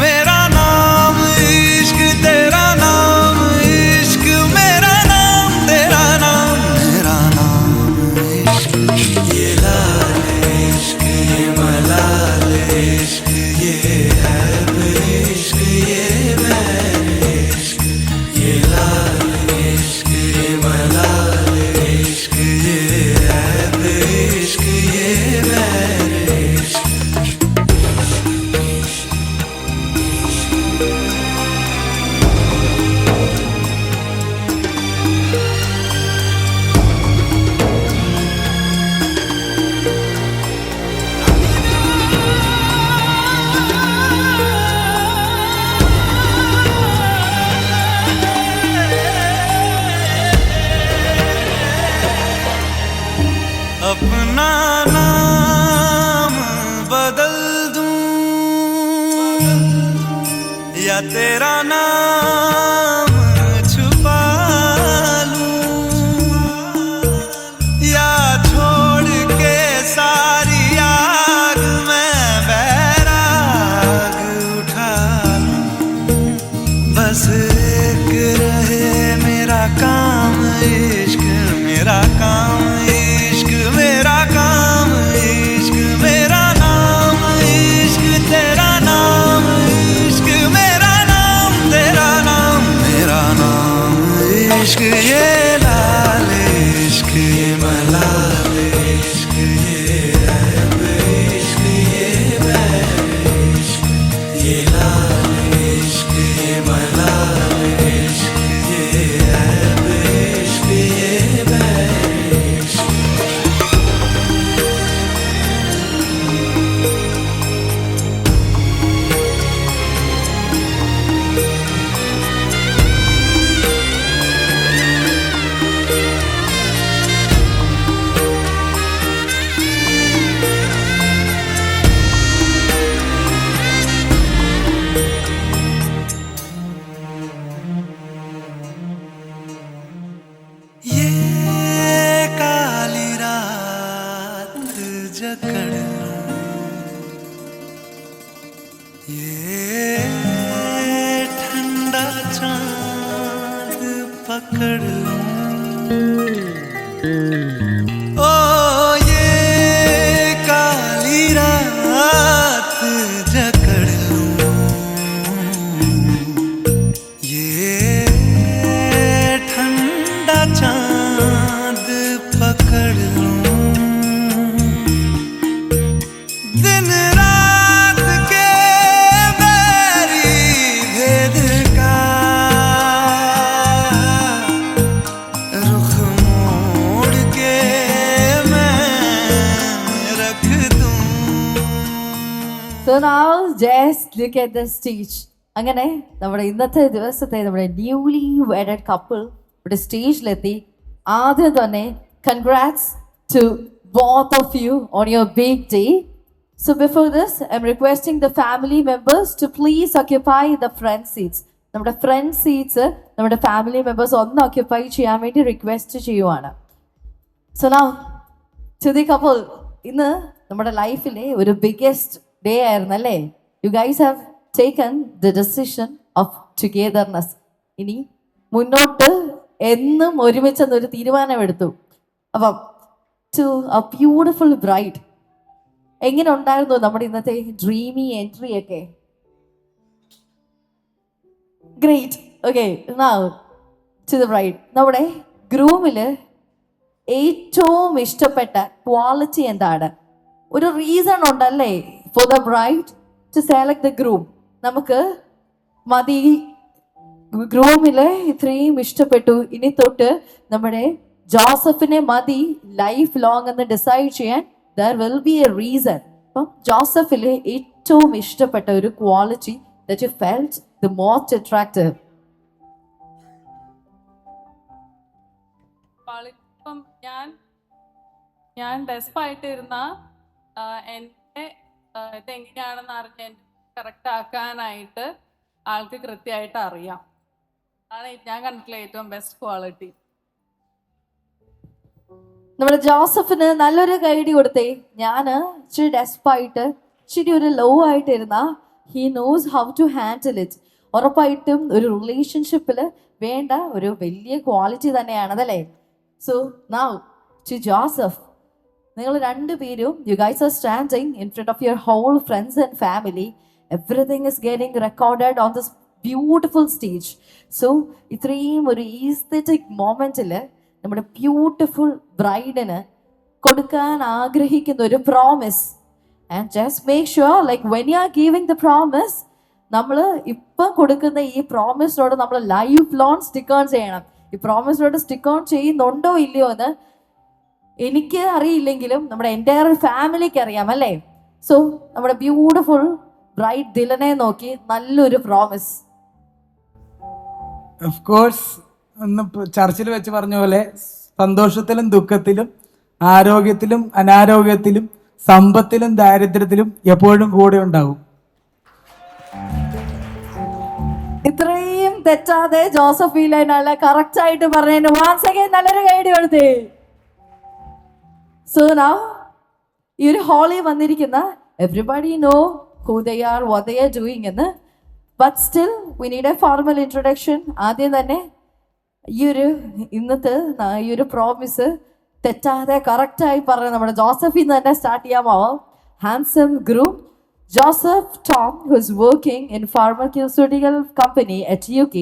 मेरा नाम इश्क तेरा नाम इश्क मेरा नाम तेरा नाम मेरा नाम इश्क ये लाल इश्क ये मलाल इश्क ये ऐब इश्क ये बैर इश्क ये लाल इश्क ये मलाल इश्क ये ऐब इश्क ये बैर इश्क अपना नाम बदल दूं या तेरा नाम छुपा लूं या छोड़ के सारी आग मैं बैराग उठा लूं बस एक रहे मेरा काम इश्क मेरा काम इश्क मेरा काम इश्क मेरा नाम इश्क तेरा नाम इश्क मेरा नाम तेरा नाम मेरा नाम इश्क ये लाल इश्क ये मलाल इश्क ये ऐब इश्क ये बैर इश्क ये लाल इश्क ये मलाल इश्क ये ऐब इश्क ये बैर इश्क ये काली रात जकड़ लूं ये ठंडा चांद पकड़ लूं ओ ये काली रात जकड़ लूं ये ठंडा चांद पकड़ लूं दिन रात के बैरी भेद का रुख मोड़ के मैं रख दूं So now just look at the stage. അങ്ങനെ നമ്മുടെ ഇന്നത്തെ ദിവസത്തെ നമ്മുടെ ന്യൂലി വെഡഡ് കപ്പിൾ ഇവിടെ സ്റ്റേജിലെത്തി. ആദ്യം തന്നെ congrats to both of you on your big day. So before this, I'm requesting the family members to please occupy the front seats. നമ്മുടെ ഫ്രണ്ട് സീറ്റ്സ് നമ്മുടെ ഫാമിലി മെമ്പേഴ്സ് ഒന്ന് ഓക്യുപ്പൈ ചെയ്യാൻ വേണ്ടി റിക്വസ്റ്റ് ചെയ്യുവാണ്. So now to the couple, ഇന്ന് നമ്മുടെ ലൈഫിലെ ഒരു ബിഗ്ഗസ്റ്റ് ഡേ ആയിരുന്നു അല്ലേ? You guys have taken the decision of togetherness. ഇനി മുന്നോട്ട് എന്നും ഒരുമിച്ചെന്നൊരു തീരുമാനമെടുത്തു. അപ്പം ടു എ ബ്യൂട്ടിഫുൾ ബ്രൈഡ്, എങ്ങനെ ഉണ്ടായിരുന്നു നമ്മുടെ ഇന്നത്തെ ഡ്രീമി എൻട്രി ഒക്കെ? Great. Okay, now to the bride. നമ്മുടെ ഗ്രൂമിൽ ഏറ്റവും ഇഷ്ടപ്പെട്ട ക്വാളിറ്റി എന്താണ്? ഒരു റീസൺ ഉണ്ടല്ലേ for the bride to select the groom. നമുക്ക് മതി, ഗ്രൂമിൽ ഇത്രയും ഇഷ്ടപ്പെട്ടു, ഇനി തൊട്ട് നമ്മുടെ ജോസഫിനെ മതി ലൈഫ് ലോങ് എന്ന് ഡിസൈഡ് ചെയ്യാൻ there will be A reason. അപ്പം ജോസഫിൽ ഏറ്റവും ഇഷ്ടപ്പെട്ട ഒരു quality that you felt the most attractive. ഇപ്പം ഞാൻ ഡെസ്പായിട്ടിരുന്ന എൻ്റെ ഇതെങ്ങനെയാണെന്ന് അറിഞ്ഞ് കറക്റ്റ് ആക്കാനായിട്ട് ആൾക്ക് കൃത്യമായിട്ട് അറിയാം. അതാണ് ഞാൻ കണ്ടിട്ടുള്ള ഏറ്റവും ബെസ്റ്റ് ക്വാളിറ്റി. നമ്മുടെ ജോസഫിന് നല്ലൊരു ഗൈഡ് കൊടുത്തേ. ഞാൻ ഇച്ചിരി ഡെസ്പായിട്ട് ഇച്ചിരി ഒരു ലോ ആയിട്ടിരുന്ന he knows how to handle it. ഉറപ്പായിട്ടും ഒരു റിലേഷൻഷിപ്പിൽ വേണ്ട ഒരു വലിയ ക്വാളിറ്റി തന്നെയാണ് അതല്ലേ. സോ നൗ ടു ജോസഫ്, നിങ്ങൾ രണ്ടുപേരും you guys are standing in front of your whole friends and family. Everything is getting recorded on this beautiful stage. So ഇത്രയും ഒരു ഈസ്തെറ്റിക് മൊമെൻറ്റിൽ നമ്മുടെ ബ്യൂട്ടിഫുൾ ബ്രൈഡിന് കൊടുക്കാൻ ആഗ്രഹിക്കുന്ന ഒരു promise. And just make sure like when you are giving the promise, നമ്മൾ ഇപ്പം കൊടുക്കുന്ന ഈ പ്രോമിസിനോട് നമ്മൾ ലൈഫ് ലോങ് സ്റ്റിക്ക് ഓൺ ചെയ്യണം. ഈ പ്രോമിസിനോട് സ്റ്റിക്ക് ഓൺ ചെയ്യുന്നുണ്ടോ ഇല്ലയോ എന്ന് എനിക്ക് അറിയില്ലെങ്കിലും നമ്മുടെ എൻ്റയർ ഫാമിലിക്ക് അറിയാം അല്ലേ. സോ നമ്മുടെ ബ്യൂട്ടിഫുൾ ബ്രൈഡ് ദിലനെ നോക്കി നല്ലൊരു പ്രോമിസ്. ഓഫ് കോഴ്സ്, ഒന്ന് ചർച്ചിൽ വെച്ച് പറഞ്ഞ പോലെ സന്തോഷത്തിലും ദുഃഖത്തിലും ആരോഗ്യത്തിലും അനാരോഗ്യത്തിലും സമ്പത്തിലും ദാരിദ്ര്യത്തിലും എപ്പോഴും കൂടെ ഉണ്ടാവും. ഇത്രയും തെറ്റാതെ ജോസഫീലൈനല്ല കറക്റ്റ് ആയിട്ട് പറഞ്ഞു. once again നല്ലൊരു ഗൈഡ് കൊടുത്തേ. സോ നൗ ഈ ഒരു ഹോളിൽ വന്നിരിക്കുന്ന everybody know who they are, what they are doing എന്ന്. But still we need a formal introduction. ആദ്യം തന്നെ ഇന്നത്തെ ഈ ഒരു പ്രോമിസ് തെറ്റാതെ കറക്റ്റായി പറഞ്ഞ് നമ്മുടെ ജോസഫിൽ നിന്ന് തന്നെ സ്റ്റാർട്ട് ചെയ്യാമാവാം. Handsome groom Joseph Tom, who is working in pharmaceutical company at UK,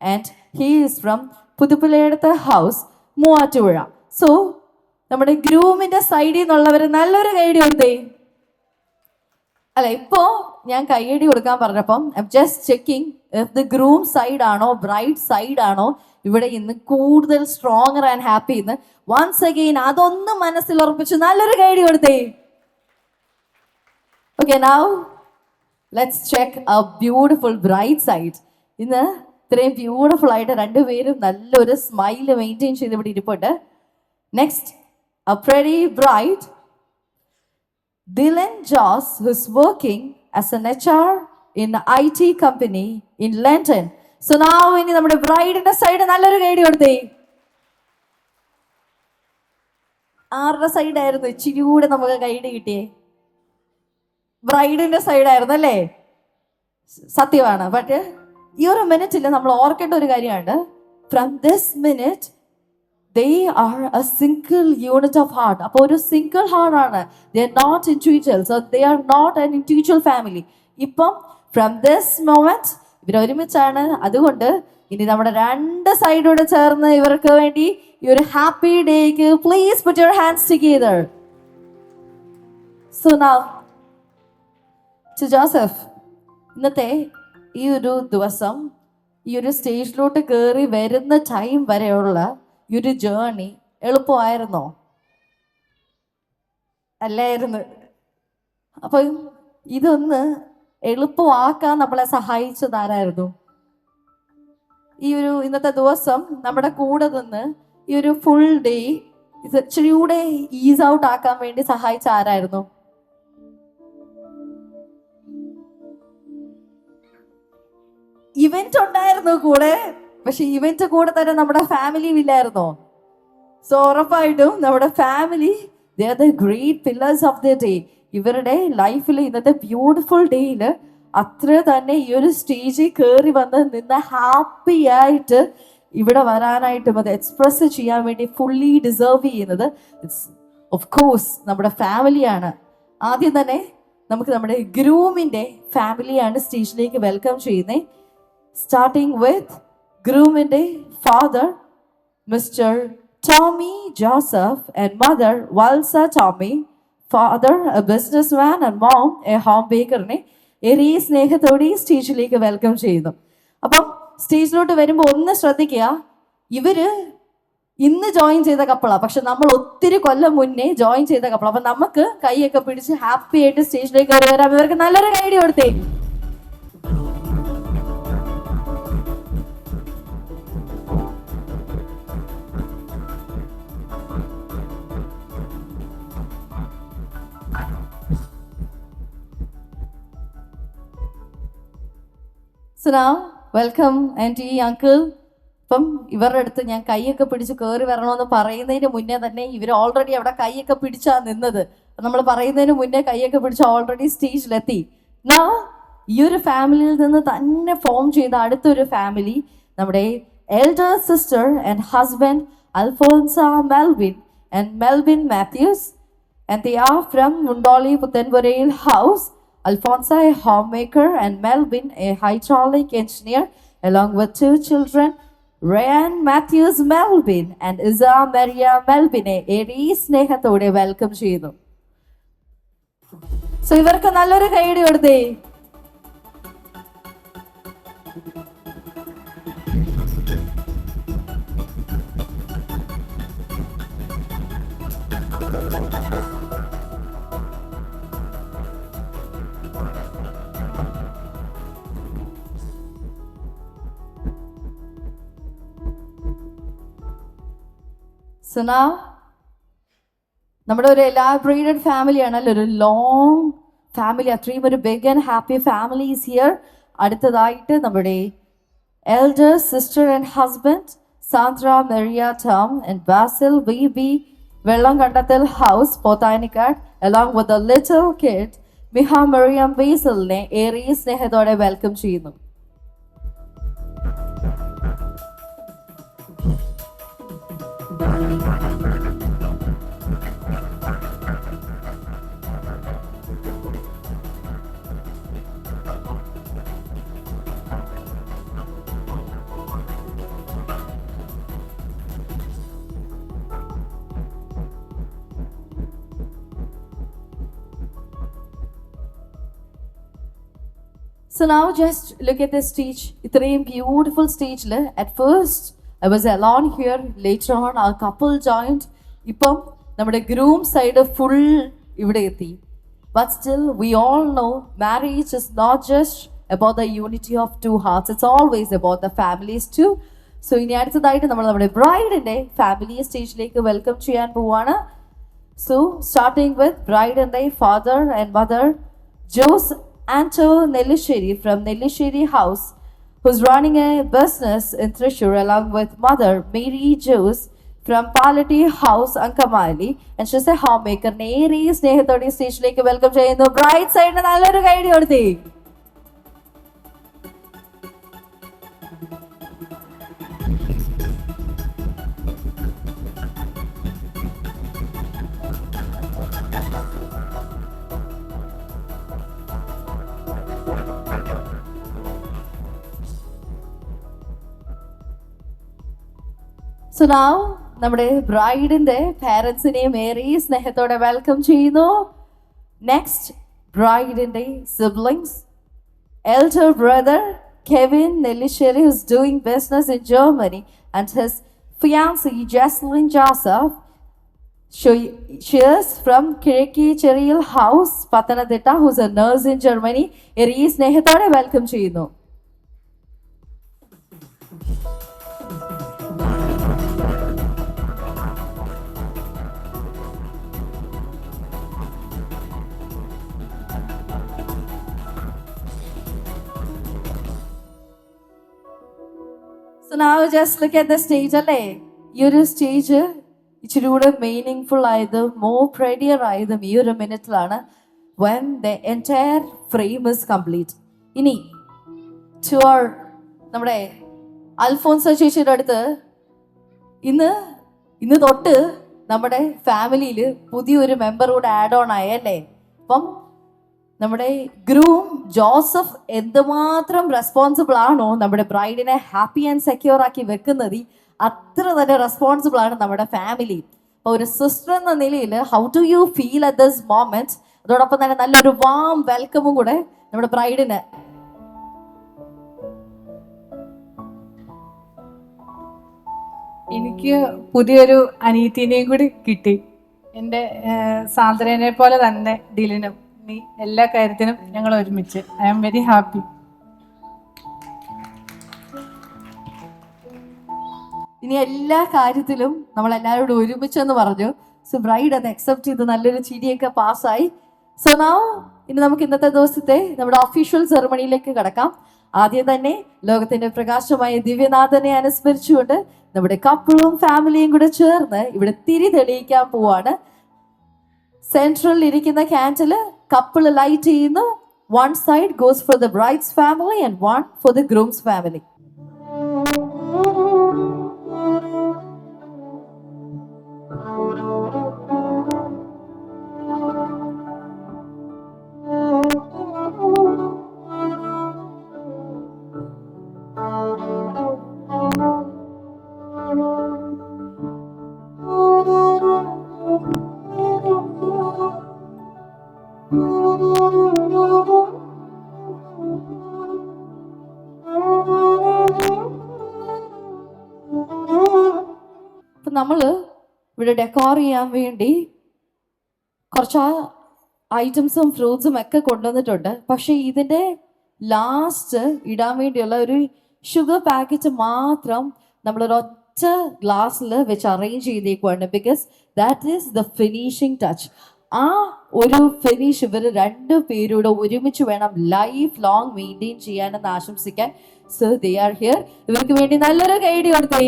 and he is from Pudupulayadutha house, Muattura. So, നമ്മുടെ ഗ്രൂമിന്റെ സൈഡിൽ നിന്നുള്ളവർ നല്ലൊരു കൈയടി കൊടുത്തേ. അല്ല, ഇപ്പോൾ ഞാൻ കൈയടി കൊടുക്കാൻ പറഞ്ഞപ്പം I am just checking if the groom side ആണോ ബ്രൈഡ് സൈഡ് ആണോ ഇവിടെ ഇന്ന് കൂടുതൽ സ്ട്രോങ്ങർ ആൻഡ് ഹാപ്പി എന്ന്. വൺസ് അഗെയിൻ അതൊന്ന് മനസ്സിൽ ഉറപ്പിച്ച് നല്ലൊരു കൈയടി കൊടുത്തേ. Okay, now let's check a beautiful bride side. ഇന്ന് ഇത്രയും ബ്യൂട്ടിഫുൾ ആയിട്ട് രണ്ടുപേരും നല്ലൊരു സ്മൈൽ മെയിൻറ്റെയിൻ ചെയ്ത് ഇവിടെ ഇരിപ്പുണ്ട്. Next, a pretty bride, Dylan Joss, who's working as an HR in an IT company in London. So now ഇനി നമ്മുടെ ബ്രൈഡിന്റെ സൈഡ് നല്ലൊരു ഗൈഡ് കൊടുത്തേ. ആരുടെ സൈഡായിരുന്നു ഇച്ചിരി കൂടെ നമുക്ക് ഗൈഡ് കിട്ടിയേ? ബ്രൈഡിന്റെ സൈഡായിരുന്നു അല്ലേ? സത്യമാണ്. ബട്ട് ഈ ഒരു മിനിറ്റിൽ നമ്മൾ ഓർക്കേണ്ട ഒരു കാര്യമാണ്, from this minute they are a single unit of heart. അപ്പോൾ ഒരു സിംഗിൾ ഹാർട്ട് ആണ്. They are not individuals, so they are not an individual family. ഇപ്പം ഫ്രം ദിസ് മൊമെന്റ് ഇവർ ഒരുമിച്ചാണ്. അതുകൊണ്ട് ഇനി നമ്മുടെ രണ്ട് സൈഡോട് ചേർന്ന് ഇവർക്ക് വേണ്ടി ഈ ഒരു ഹാപ്പി ഡേക്ക് please put your hands together. So now to Joseph, ഇന്നത്തെ ഈ ഒരു ദിവസം ഈ ഒരു സ്റ്റേജിലോട്ട് കയറി വരുന്ന ടൈം വരെയുള്ള ഈ ഒരു ജേർണി എളുപ്പമായിരുന്നോ? അല്ലായിരുന്നു. അപ്പം ഇതൊന്ന് എളുപ്പമാക്കാൻ നമ്മളെ സഹായിച്ചത് ആരായിരുന്നു? ഈ ഒരു ഇന്നത്തെ ദിവസം നമ്മുടെ കൂടെ നിന്ന് ഈ ഒരു ഫുൾ ഡേ ഇത് ഇച്ചിരി കൂടെ ഈസ് ഔട്ട് ആക്കാൻ വേണ്ടി സഹായിച്ച ആരായിരുന്നു? ഇവന്റ് ഉണ്ടായിരുന്നു കൂടെ, പക്ഷെ ഇവന്റ് കൂടെ തന്നെ നമ്മുടെ ഫാമിലി ഇല്ലായിരുന്നോ? സോ ഉറപ്പായിട്ടും നമ്മുടെ family they are the great pillars of the day. ഇവരുടെ ലൈഫിൽ ഇന്നത്തെ ബ്യൂട്ടിഫുൾ ഡേയിൽ അത്ര തന്നെ ഈ ഒരു സ്റ്റേജിൽ കയറി വന്ന് നിന്ന് ഹാപ്പി ആയിട്ട് ഇവിടെ വരാനായിട്ടും അത് എക്സ്പ്രസ് ചെയ്യാൻ വേണ്ടി ഫുള്ളി ഡിസേർവ് ചെയ്യുന്നത് ഇറ്റ്സ് ഓഫ് കോഴ്സ് നമ്മുടെ ഫാമിലിയാണ്. ആദ്യം തന്നെ നമുക്ക് നമ്മുടെ ഗ്രൂമിൻ്റെ ഫാമിലിയാണ് സ്റ്റേജിലേക്ക് വെൽക്കം ചെയ്യുന്നത്. Starting with groom's father, Mr. Tommy Joseph, and mother Valsa Tommy. Father a businessman and mom a home baker. ഏറെ സ്നേഹത്തോടെ സ്റ്റേജിലേക്ക് വെൽക്കം ചെയ്യുന്നു. അപ്പം സ്റ്റേജിലോട്ട് വരുമ്പോൾ ഒന്ന് ശ്രദ്ധിക്കുക, ഇവര് ഇന്ന് ജോയിൻ ചെയ്ത കപ്പിളാണ്, പക്ഷെ നമ്മൾ ഒത്തിരി കൊല്ലം മുന്നേ ജോയിൻ ചെയ്ത കപ്പിളാണ്. അപ്പം നമുക്ക് കൈയൊക്കെ പിടിച്ച് ഹാപ്പി ആയിട്ട് സ്റ്റേജിലേക്ക് വരാം. ഇവർക്ക് നല്ലൊരു ഐഡിയ കൊടുത്തേ. So now, welcome auntie, uncle. അപ്പം ഇവരുടെ അടുത്ത് ഞാൻ കൈയൊക്കെ പിടിച്ച് കയറി വരണമെന്ന് പറയുന്നതിന് മുന്നേ തന്നെ ഇവർ ഓൾറെഡി അവിടെ കൈയൊക്കെ പിടിച്ചാണ് നിന്നത്. നമ്മൾ പറയുന്നതിന് മുന്നേ കൈയൊക്കെ പിടിച്ച് ഓൾറെഡി സ്റ്റേജിലെത്തി. Now, ഈ ഒരു ഫാമിലിയിൽ നിന്ന് തന്നെ ഫോം ചെയ്ത അടുത്തൊരു ഫാമിലി നമ്മുടെ elder sister and husband Alphonsa Melvin and Melvin Mathews, and they are from Mundoli Puthenvaril house. Alfonsa, a homemaker, and Melvin, a hydraulic engineer, along with 2 children, Ryan Matthews Melvin and Isa Maria Melvin. ഏറെ സ്നേഹത്തോടെ വെൽക്കം ചെയ്യുന്നു. സോ ഇവർക്ക് നല്ലൊരു കൈയടി കൊടുത്തേ. So now, നമ്മുടെ ഒരു എലാബറേറ്റഡ് ഫാമിലിയാണല്ലോ, ഒരു ലോങ് ഫാമിലി, അത്രയും ഒരു big and happy families here. അടുത്തതായിട്ട് നമ്മുടെ elder sister and husband Sandra Maria Tom and Basil V B Vellam Kandathil house Pothanicad along with the little kid Miha Mariam ബേസലിനെ ഏറെ സ്നേഹത്തോടെ വെൽക്കം ചെയ്യുന്നു. So now just look at this stage. ഇത്രയും ബ്യൂട്ടിഫുൾ സ്റ്റേജിൽ at first I was alone here. Later on our couple joined. ഇപ്പം നമ്മുടെ ഗ്രൂം സൈഡ് ഫുൾ ഇവിടെ എത്തി. But still we all know marriage is not just about the unity of 2 hearts. It's always about the families too. So ഇനി അടുത്തതായിട്ട് നമ്മൾ നമ്മുടെ ബ്രൈഡിൻ്റെ ഫാമിലി സ്റ്റേജിലേക്ക് വെൽക്കം ചെയ്യാൻ പോവാണ്. So starting with bride and their father and mother, Jose Anto Nellisheri from Nellisheri House, who's running a business in Thrissur, along with mother Mary Jose from Palati House, Ankamali, and she's a homemaker. Neri സ്നേഹത്തോടെ സ്റ്റേജിലേക്ക് വെൽക്കം ചെയ്യുന്നു. ബ്രൈഡ് സൈഡിന് നല്ലൊരു കൈഡി കൊടുത്തേ. So now നമ്മുടെ ബ്രൈഡിൻ്റെ പാരൻസിനെയും ഏറെ സ്നേഹത്തോടെ വെൽക്കം ചെയ്യുന്നു. നെക്സ്റ്റ് ബ്രൈഡിൻ്റെ siblings, elder brother Kevin Nellisheri, who's doing business in Germany, and his fiancée Jesselyn Joseph. She is from Kiriki Cheril House, Patanathetta, who's a nurse in Germany. ഏറെ സ്നേഹത്തോടെ വെൽക്കം ചെയ്യുന്നു. So now just look at the stage അല്ലേ. ഈ ഒരു സ്റ്റേജ് ഇച്ചിരി കൂടെ മീനിങ് ആയതും മോർ പ്രെഡിയർ ആയതും ഈ ഒരു മിനിറ്റിലാണ്, when the entire frame is complete. ഇനി to our നമ്മുടെ അൽഫോൻസ ചേച്ചിയുടെ അടുത്ത് ഇന്ന് തൊട്ട് നമ്മുടെ ഫാമിലിയിൽ പുതിയൊരു മെമ്പർ കൂടെ ആഡ് ഓൺ ആയല്ലേ. അപ്പം നമ്മുടെ ഗ്രൂം ജോസഫ് എന്തുമാത്രം റെസ്പോൺസിബിൾ ആണോ നമ്മുടെ ബ്രൈഡിനെ ഹാപ്പി ആൻഡ് സെക്യൂർ ആക്കി വെക്കുന്നത്, അത്ര തന്നെ റെസ്പോൺസിബിൾ ആണ് നമ്മുടെ ഫാമിലി. അപ്പോൾ ഒരു സിസ്റ്റർ എന്ന നിലയിൽ how do you feel at this moment? അതോടൊപ്പം തന്നെ നല്ലൊരു വാം വെൽക്കമും കൂടെ നമ്മുടെ ബ്രൈഡിന്. എനിക്ക് പുതിയൊരു അനീതിനെയും കൂടി കിട്ടി. എൻ്റെ സാന്ദ്രനെ പോലെ തന്നെ ഡിലിനും എല്ലാ കാര്യത്തിനും ഞങ്ങൾ ഒരുമിച്ച്. I am very happy. ഇനി എല്ലാ കാര്യത്തിലും നമ്മൾ എല്ലാവരോടും ഒരുമിച്ചെന്ന് പറഞ്ഞു. സോ ബ്രൈഡ് അത് അക്സെപ്റ്റ് ചെയ്ത് നല്ലൊരു ചിരിയൊക്കെ പാസ്സായി. സോ നൗ ഇനി നമുക്ക് ഇന്നത്തെ ദിവസത്തെ നമ്മുടെ ഒഫീഷ്യൽ സെറമണിയിലേക്ക് കടക്കാം. ആദ്യം തന്നെ ലോകത്തിന്റെ പ്രകാശമായ ദിവ്യനാഥനെ അനുസ്മരിച്ചുകൊണ്ട് നമ്മുടെ കപ്പിളും ഫാമിലിയും കൂടെ ചേർന്ന് ഇവിടെ തിരി തെളിയിക്കാൻ പോവാണ്. സെൻട്രലിൽ ഇരിക്കുന്ന ക്യാൻഡില് കപ്പിള് ലൈറ്റ് ചെയ്യുന്നു. One side goes for the bride's family and one for the groom's family. അപ്പം നമ്മൾ ഇവിടെ ഡെക്കോർ ചെയ്യാൻ വേണ്ടി കുറച്ച് ഐറ്റംസും ഫ്രൂട്ട്സും ഒക്കെ കൊണ്ടുവന്നിട്ടുണ്ട്. പക്ഷേ ഇതിൻ്റെ ലാസ്റ്റ് ഇടാൻ വേണ്ടിയുള്ള ഒരു ഷുഗർ പാക്കറ്റ് മാത്രം നമ്മളൊരൊറ്റ ഗ്ലാസ്സിൽ വെച്ച് അറേഞ്ച് ചെയ്തേക്കുവാണ്. Because that is the finishing touch. ആ ഒരു ഫിനിഷ് ഇവർ രണ്ടു പേരൂടെ ഒരുമിച്ച് വേണം ലൈഫ് ലോങ് മെയിൻറ്റെയിൻ ചെയ്യാനെന്ന് ആശംസിക്കാൻ. So they are here. ഇവർക്ക് വേണ്ടി നല്ലൊരു കൈഡി കൊടുത്തേ.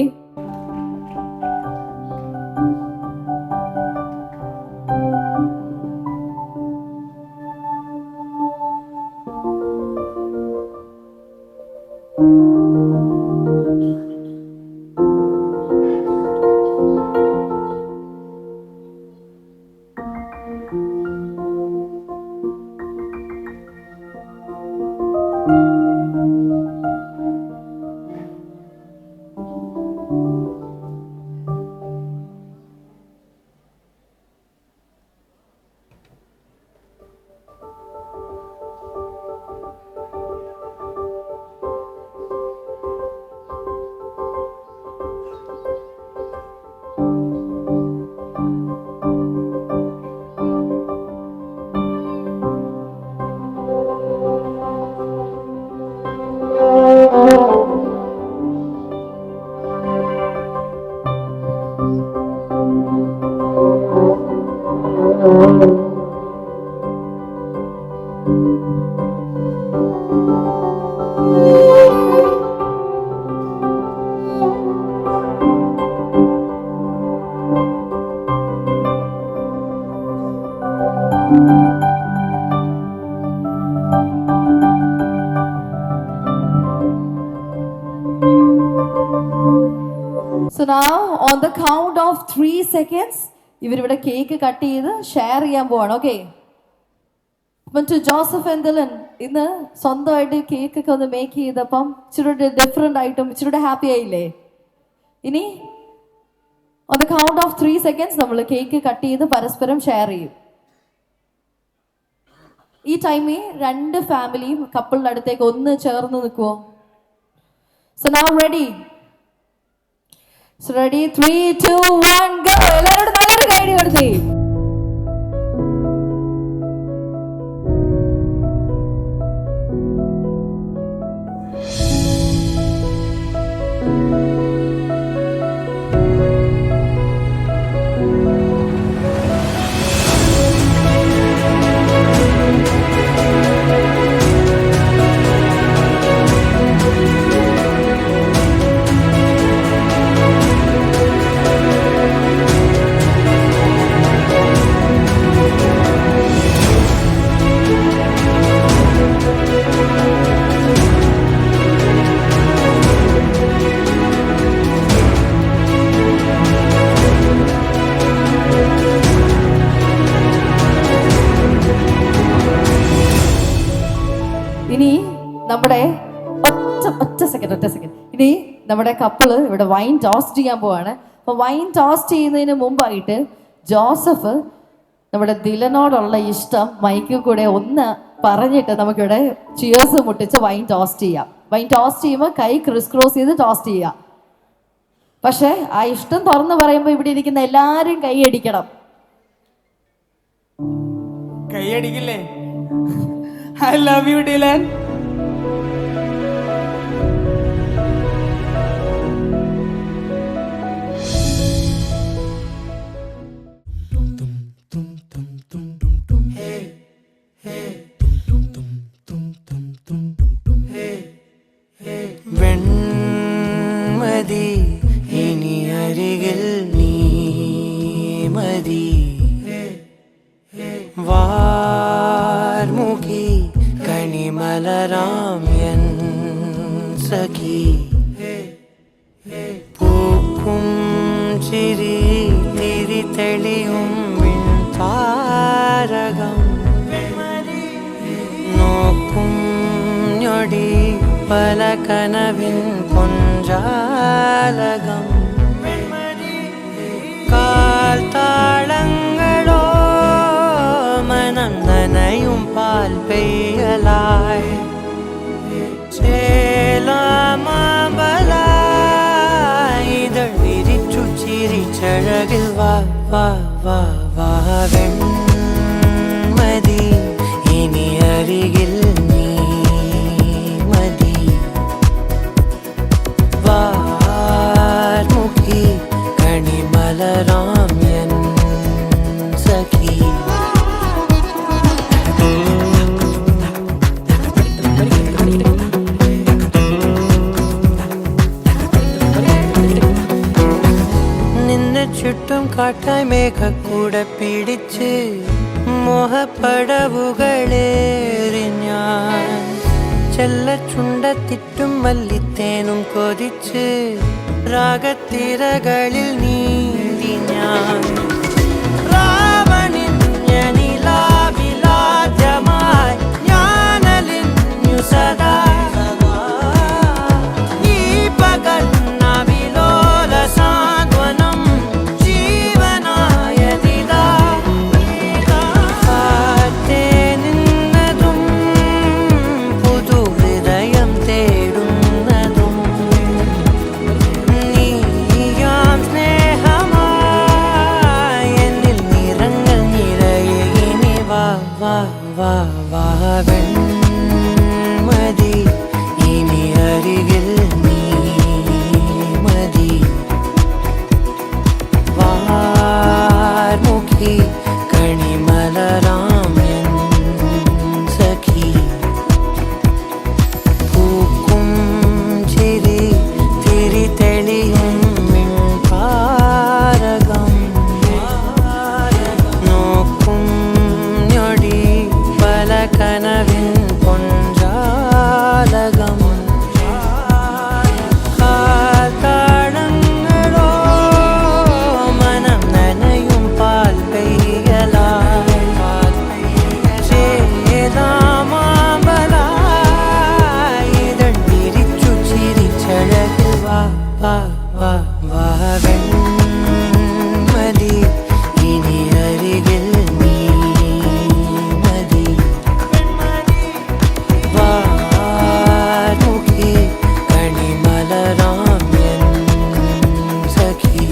So now on the count of 3 seconds, ഇവരിവിടെ കേക്ക് കട്ട് ചെയ്ത് ഷെയർ ചെയ്യാൻ പോവാണ്. ഓക്കെ, അപ്പം ടു ജോസഫ് ആൻഡ് ദിലൻ ഇന്ന് സ്വന്തമായിട്ട് കേക്കൊക്കെ ഒന്ന് മേക്ക് ചെയ്തപ്പം ഇച്ചിരി ഡിഫറെൻ്റ് ആയിട്ടും ഇച്ചിരി ഹാപ്പി ആയില്ലേ? ഇനി on the count of 3 seconds നമ്മൾ കേക്ക് കട്ട് ചെയ്ത് പരസ്പരം ഷെയർ ചെയ്യും. ഈ ടൈമിൽ രണ്ട് ഫാമിലിയും കപ്പിളിൻ്റെ അടുത്തേക്ക് ഒന്ന് ചേർന്ന് നിൽക്കുമോ? So now ready? So ready? 3, 2, 1, go! എല്ലാവരോടും നല്ലൊരു കൈഡി കൊടുത്തേ. ഇനി നമ്മുടെ ഒറ്റ സെക്കൻഡ് ഇനി നമ്മുടെ കപ്പിള് ഇവിടെ വൈൻ ടോസ്റ്റ് ചെയ്യാൻ പോവാണ്. അപ്പോൾ വൈൻ ടോസ്റ്റ് ചെയ്യുന്നതിന് മുമ്പായിട്ട് ജോസഫ് നമ്മുടെ ദിലനോടുള്ള ഇഷ്ടം മൈക്കിൽ കൂടെ ഒന്ന് പറഞ്ഞിട്ട് നമുക്കിവിടെ ചിയേഴ്സ് മുട്ടിച്ച് വൈൻ ടോസ്റ്റ് ചെയ്യാം. വൈൻ ടോസ്റ്റ് ചെയ്യുമ്പോൾ കൈ ക്രോസ് ചെയ്ത് ടോസ്റ്റ് ചെയ്യാം. പക്ഷെ ആ ഇഷ്ടം തുറന്ന് പറയുമ്പോൾ ഇവിടെ ഇരിക്കുന്ന എല്ലാവരും കൈയടിക്കണം. കൈയടിക്കില്ലേ? I love you, Dylan. വെൺമതി ഇനി അരികിൽ നീ മതി വാർമുഖി മലരാം എൻ സഖി പൂക്കും ചിരി തിരി തെളിയും താരകം നോക്കും ഞൊടി പല കനവിൻ പൊഞ്ചാലകം കാൽ താളങ്ങളോ മനം നനയും പാൽ പെയ്യലായി ചേലാമബലായി ഇതൾ വിരിച്ചു ചിരിച്ചഴകിൽ വാ വാ വാ വാ വെൺമതി ഇനി അരികിൽ നീ മതി വാർമുഖി കണിമലരാം എൻ സഖി നിന്നെ ചുറ്റും കാട്ടായി മേഘക്കൂട പിടിച്ച് മോഹപ്പടവുകളേറി ഞാൻ ചെല്ലച്ചുണ്ടത്തിറ്റും മല്ലിത്തേനും കൊതിച്ച് രാഗത്തിരകളിൽ നീന്തി ഞാൻ രാവണിഞ്ഞനിലാവിലാദ്യമായി ഞാനലിഞ്ഞു സദാ ഈ പകൽ നവിലോല സാന്ത്വനം ജീവനായതിതാ കാത്തേ നിന്നതും പുതു ഹൃദയം തേടുന്നതും നീയാം സ്നേഹമായി എന്നിൽ നിറങ്ങൾ നിറയെ ഇനി വാ വാ വാ വാ വെൺമതി ഇനി അരികിൽ നീ മതി വാർമുഖി കണിമലരാം എൻ സഖി പൂക്കും ചിരി തിരി തെളിയും മിൺപാരകം നോക്കും ഞൊടി പല കനവിൻ പൊഞ്ചാലകം കാൽത്താളങ്ങളോ മനം നനയും പാൽ പെയ്യലായി ചേലാമബലായി ഇതൾ വിരിച്ചു ചിരിച്ചഴകിൽ വാ വാ വാ വാ വെൺമതി ഇനി അരികിൽ നീ മതി വാർമുഖി കണിമലരാം എൻ സഖി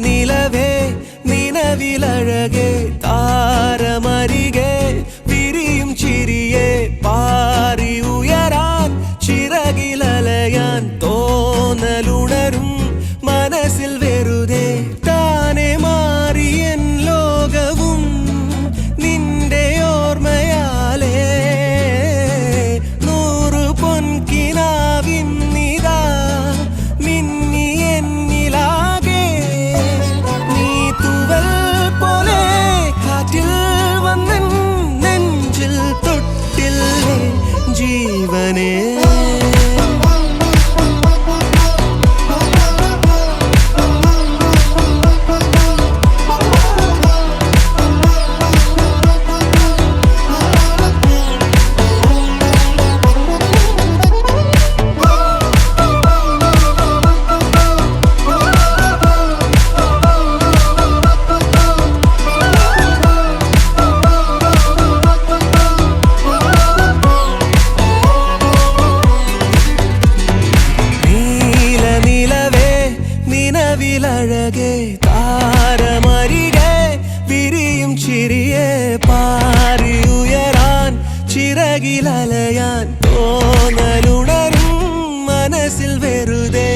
നിലവേ നിലവിലഴകെ താരമരികെ വിരിയും ചിരിയെ പാറി ഉയരാൻ ചിറകിലലയാൻ തോന്നലുണരും മനസ്സിൽ വെറുതെ താനെ മാറിയൻ ലോകവും നിന്റെ ഓർമ്മയാലേ നൂറു പൊൻകിനാവിന്നിതാ മിന്നി എന്നിലാകെ നീ തൂവൽ പോലെ കാറ്റിൽ വന്നൻ നെഞ്ചിൽ തൊട്ടില്ലേ ജീവനേ നിലവിലഴകെ താരമരികെ വിരിയും ചിരിയെ പാറി ഉയരാൻ ചിറകിലലയാൻ തോന്നലുണരും മനസ്സിൽ വെറുതെ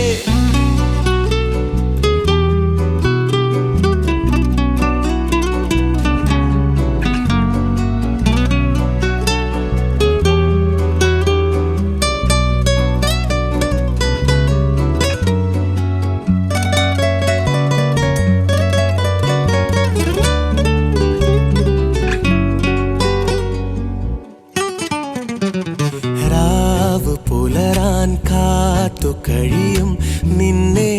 പുലരാൻ കാത്തു കഴിയും നിന്നെ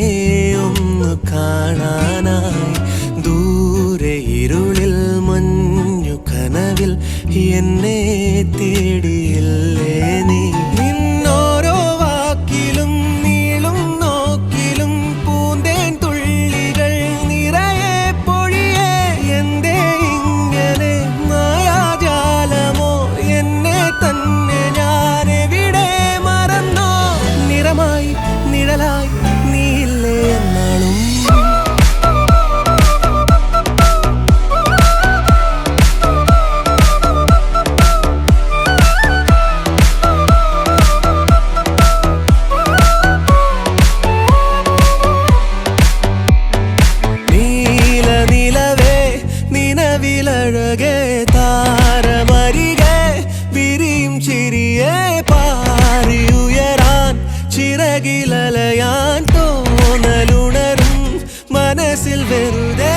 ഒന്ന് കാണാനായി ദൂരെ ഇരുളിൽ മഞ്ഞു കനവിൽ എന്നെ തേടിയില്ലേ നീ നിന്നോരോ വാക്കിലും നീളും നോക്കിലും പൂന്തേൻ തുള്ളികൾ നിറയെ പൊഴിയേ എന്തേ ഇങ്ങനെ മായാജാലമോ എന്നെ തന്നെ നിഴലായി നീയില്ലേ എന്നാളും നിലവേ നിലവിലഴകെ താരമരികെ വിരിയും ചിരിയെ പാറി ഉയരാൻ ചിറകിലലയാൻ തോന്നലുണരും മനസ്സിൽ വെറുതെ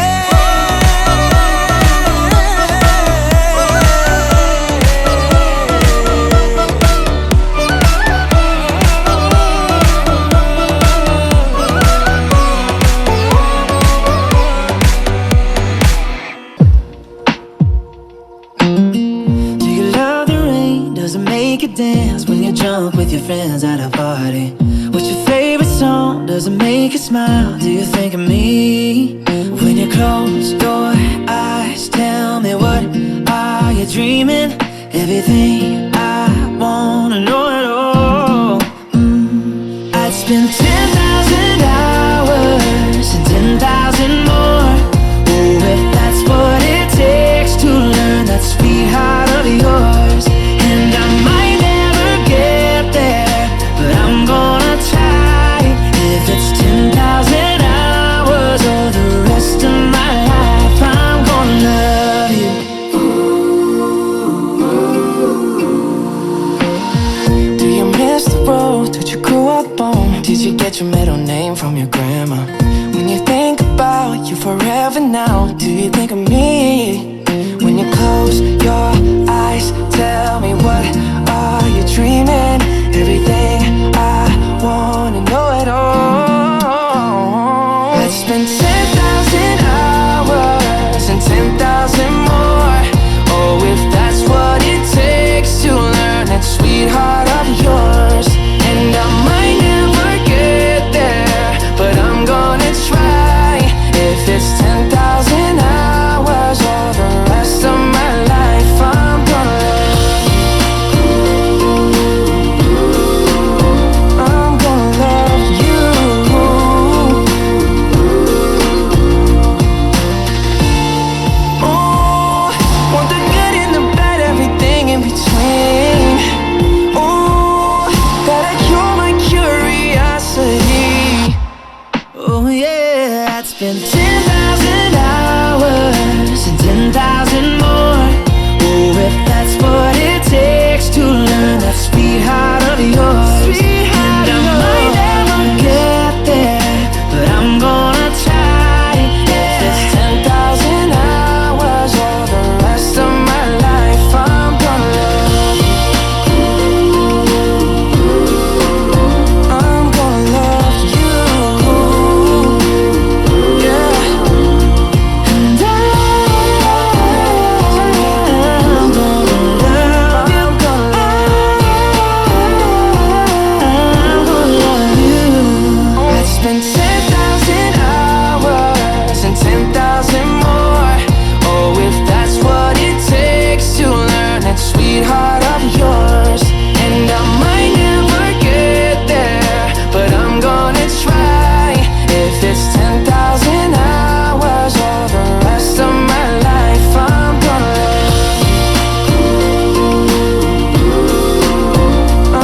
Do you love the rain? Does it make you dance when you're drunk with your friends at a party? What's your favorite song? Does it make you smile? Do you think of me? When you close your eyes, tell me what are you dreaming? Everything I wanna know at all. I'd spend 10,000 hours and 10,000 more. Oh, if that's what it takes to learn that sweet heart of yours. And I might never get there, but I'm gonna try. If it's 10,000 hours or the rest of my life, I'm gonna love you. Do you miss the road that you grew up on? Did you get your middle name from your grandma? When you think about you forever now, do you think of me? When you close your eyes, tell me what are you dreaming? Everything I wanna know at all. Let's spend 10,000 hours and 10,000 more. Oh, if that's what it takes to learn that sweetheart of yours. And I might never get there, but I'm gonna try. If it's 10,000 hours 10,000 hours and 10,000 more. Oh, if that's what it takes to learn that sweet heart of yours. And I might never get there, but I'm gonna try. If it's 10,000 hours or the rest of my life, I'm gonna love you. I'm gonna love you. Yeah. And I'm gonna love you. I'm gonna love you. I'd spend 10,000 hours and 10,000 more. Oh, if that's what it takes to learn that sweetheart of yours. And I might never get there, but I'm gonna try. If it's 10,000 hours or the rest of my life, I'm gonna love you.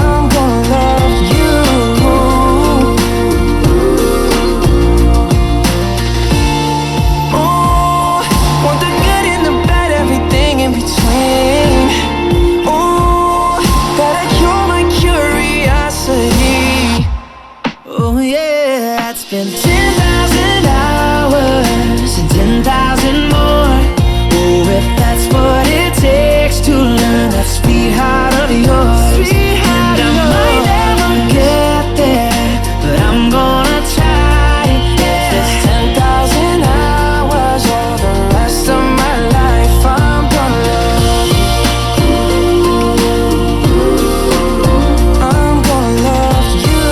I'm gonna love you. Oh, want the good and the bad, everything in between. Oh, gotta cure my curiosity. Oh yeah, I'd spend 10,000 hours and 10,000 more. Oh, if that's what it takes to learn that sweetheart of yours. And I might never get there, but I'm gonna try. If it's 10,000 hours or the rest of my life, I'm gonna love you. I'm gonna love you.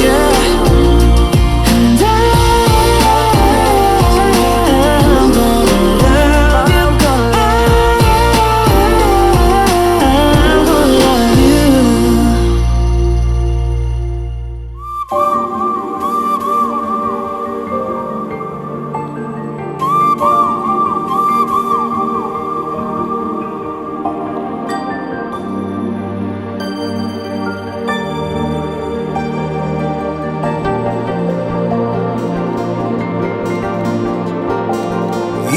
Yeah. And I'm gonna love you. I'm gonna love you.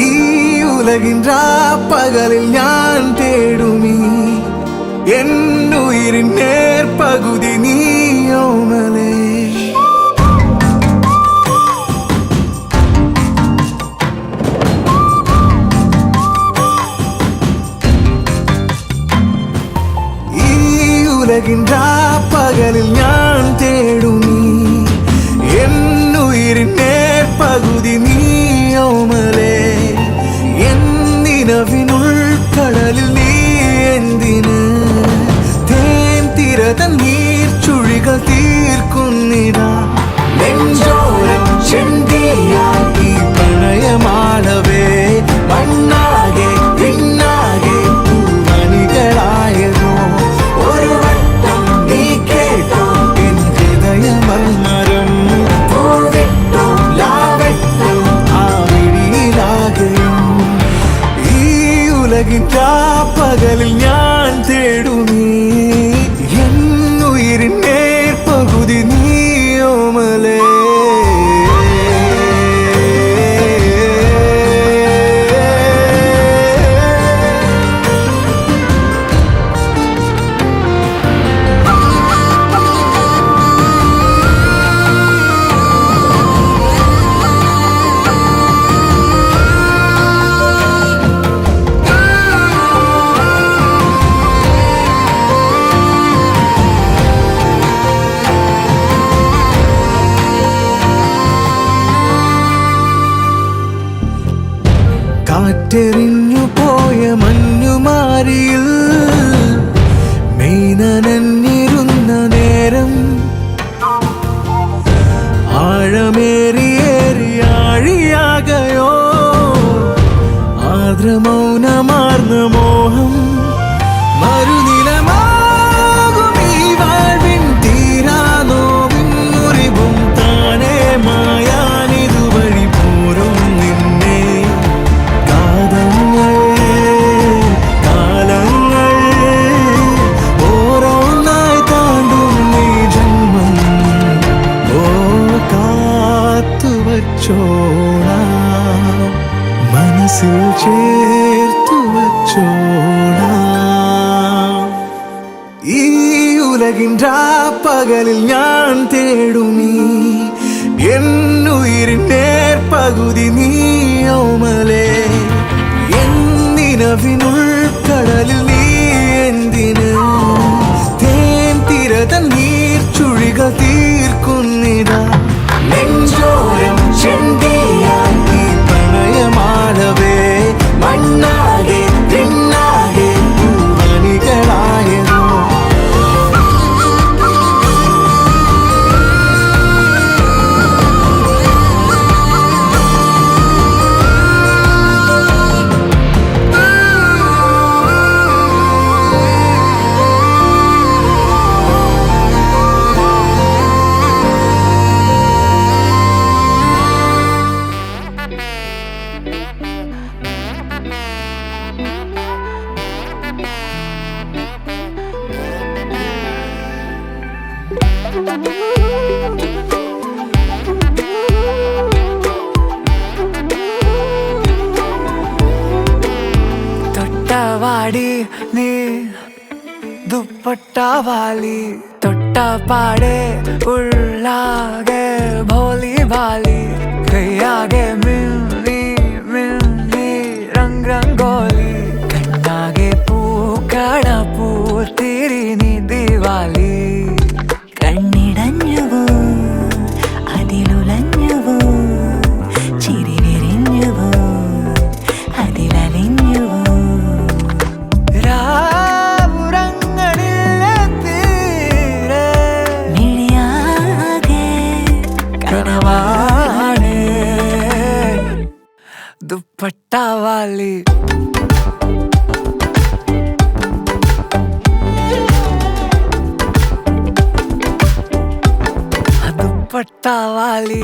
ഈ ഉലകിൻ പകലിൽ ഞാൻ തേടുമീ എന്നുയിരിൻ നേർപകുതി നീയോമലേ. ഈ ഉലകിൻ പകലിൽ ഞാൻ തേടുമീ എന്നുയിരിൻ നേർപകുതി നീയോമലേ. എന്നിനവിനുൾക്കടലിൽ നീ എന്തിന് തേൻ തിരതൻ നീർച്ചുഴികൾ തീർക്കുന്നിടാ. നെഞ്ചോരം ചെണ്ടിയായി പ്രണയമാളവേ മണ്ണാകെ പിന്നാകെ പൂവണികളായതോ. ഒരു വട്ടം നീ കേട്ടോ എൻ ഹൃദയമർമരം. പൂവിട്ടോ ലാവെട്ടോ ആ വിഴിയിലാകെയും. ഈ ഉലകിൻ പകലിൽ ഞാൻ തേടുമീ എന്നുയിരിൻ നേർപകുതി നീയോമലേ. കാറ്റെറിഞ്ഞു പോയ മഞ്ഞുമാരിയിൽ മെയ്നനഞ്ഞിരുന്ന നേരം ആഴമേറിയേറി ആഴിയാകയോ ആർദ്രമൗനമാർന്ന മോഹം. മരുനിലമാകും ഈ വാഴ്വിൻ തീരാനോവിൻ മുറിവും താനേ മായാനിതുവഴി പോരും നിന്നെ കാതഞ്ഞ വെച്ചോളാം, മനസ്സിൽ ചേർത്തു വെച്ചോളാം. ഈ ഉലകിൻ പകലിൽ ഞാൻ തേടുമീ എന്നുയിരിൻ നേർപകുതി നീയോമലേ. എന്നിനവിനുൾക്കടലിൽ നീ എന്തിന് തേൻ തിരതൻ നീർ ചുഴികൾ തീർക്കുന്നിതാ. നെഞ്ചോരം ചെണ്ടിയായി പ്രണയമാടവേ, മണ്ണാകെ പെണ്ണാകെ പൂവണികളായതോ. തൊട്ടവാടി നീ ദുപ്പട്ടാവാലി, തൊട്ടപാടെ ഉള്ളാകെ ഭോലി ഭാലി, കൈയാകെ മിന്നി മിന്നി രംഗ് രംഗോലി, കണ്ണാകെ പൂക്കണ പൂത്തിരി നീ ദിവാലി. കണ്ണിടഞ്ഞുവോ അതിലുലഞ്ഞുവോ, ചിരി വിരിഞ്ഞുവോ അതിലലിഞ്ഞുവോ. മിഴിയാകെ കനവാണേ ദുപ്പട്ടാവാലി. ദുപ്പട്ടാവാലി.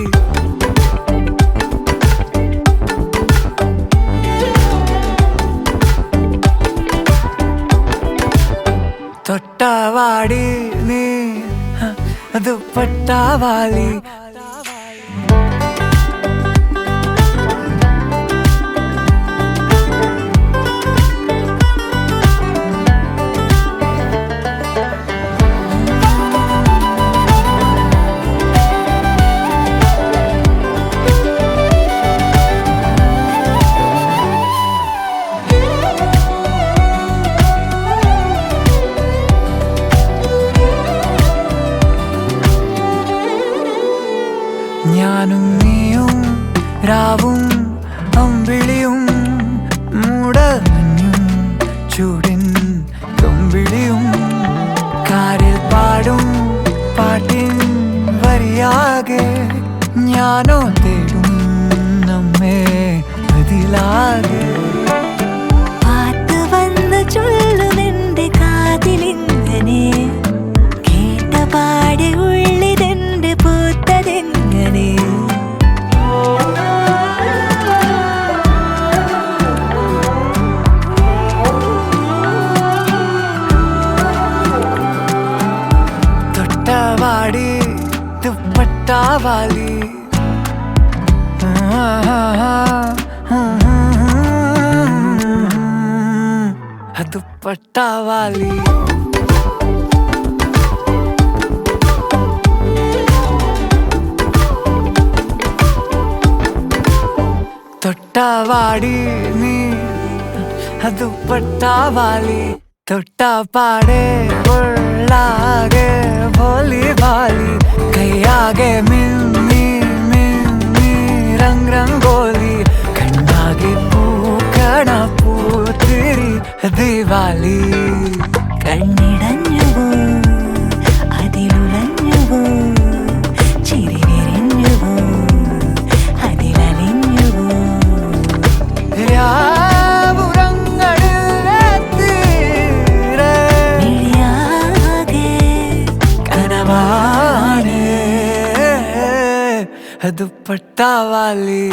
തൊട്ടവാടി നീ ദുപ്പട്ടാവാലി. ഞാനും നീയും രാവും അമ്പിളിയും മൂടമഞ്ഞും ചൂടിൻ കമ്പിളിയും, കാരിൽ പാടും പാട്ടിൻ വരിയാകെ ഞാനോ തേടും നമ്മെ അതിലാകെ. പാട്ട് വന്ന് ചൊല്ലുമെന്റെ കാതിലിങ്ങനെ, കേട്ട പാടെ ഉള്ളിതെന്റെ പൂത്തതെങ്ങനെ. തൊട്ടവാടി ദുപ്പട്ടാവാലി. ദുപ്പട്ടാവാലി. തൊട്ടവാടി നീ ദുപ്പട്ടാവാലി, തൊട്ടപാടെ ഉള്ളാകെ ഭോലി ഭാലി, കൈയാകെ മിന്നി മിന്നി രംഗ് രംഗോലി, കണ്ണാകെ പൂക്കണ പൂത്തിരി ദിവാലി. കണ്ണിടഞ്ഞുവോ അതിലുലഞ്ഞുവോ, ചിരി വിരിഞ്ഞുവോ അതിലലിഞ്ഞുവോ. മിഴിയാകെ കനവാണേ ദുപ്പട്ടാവാലി.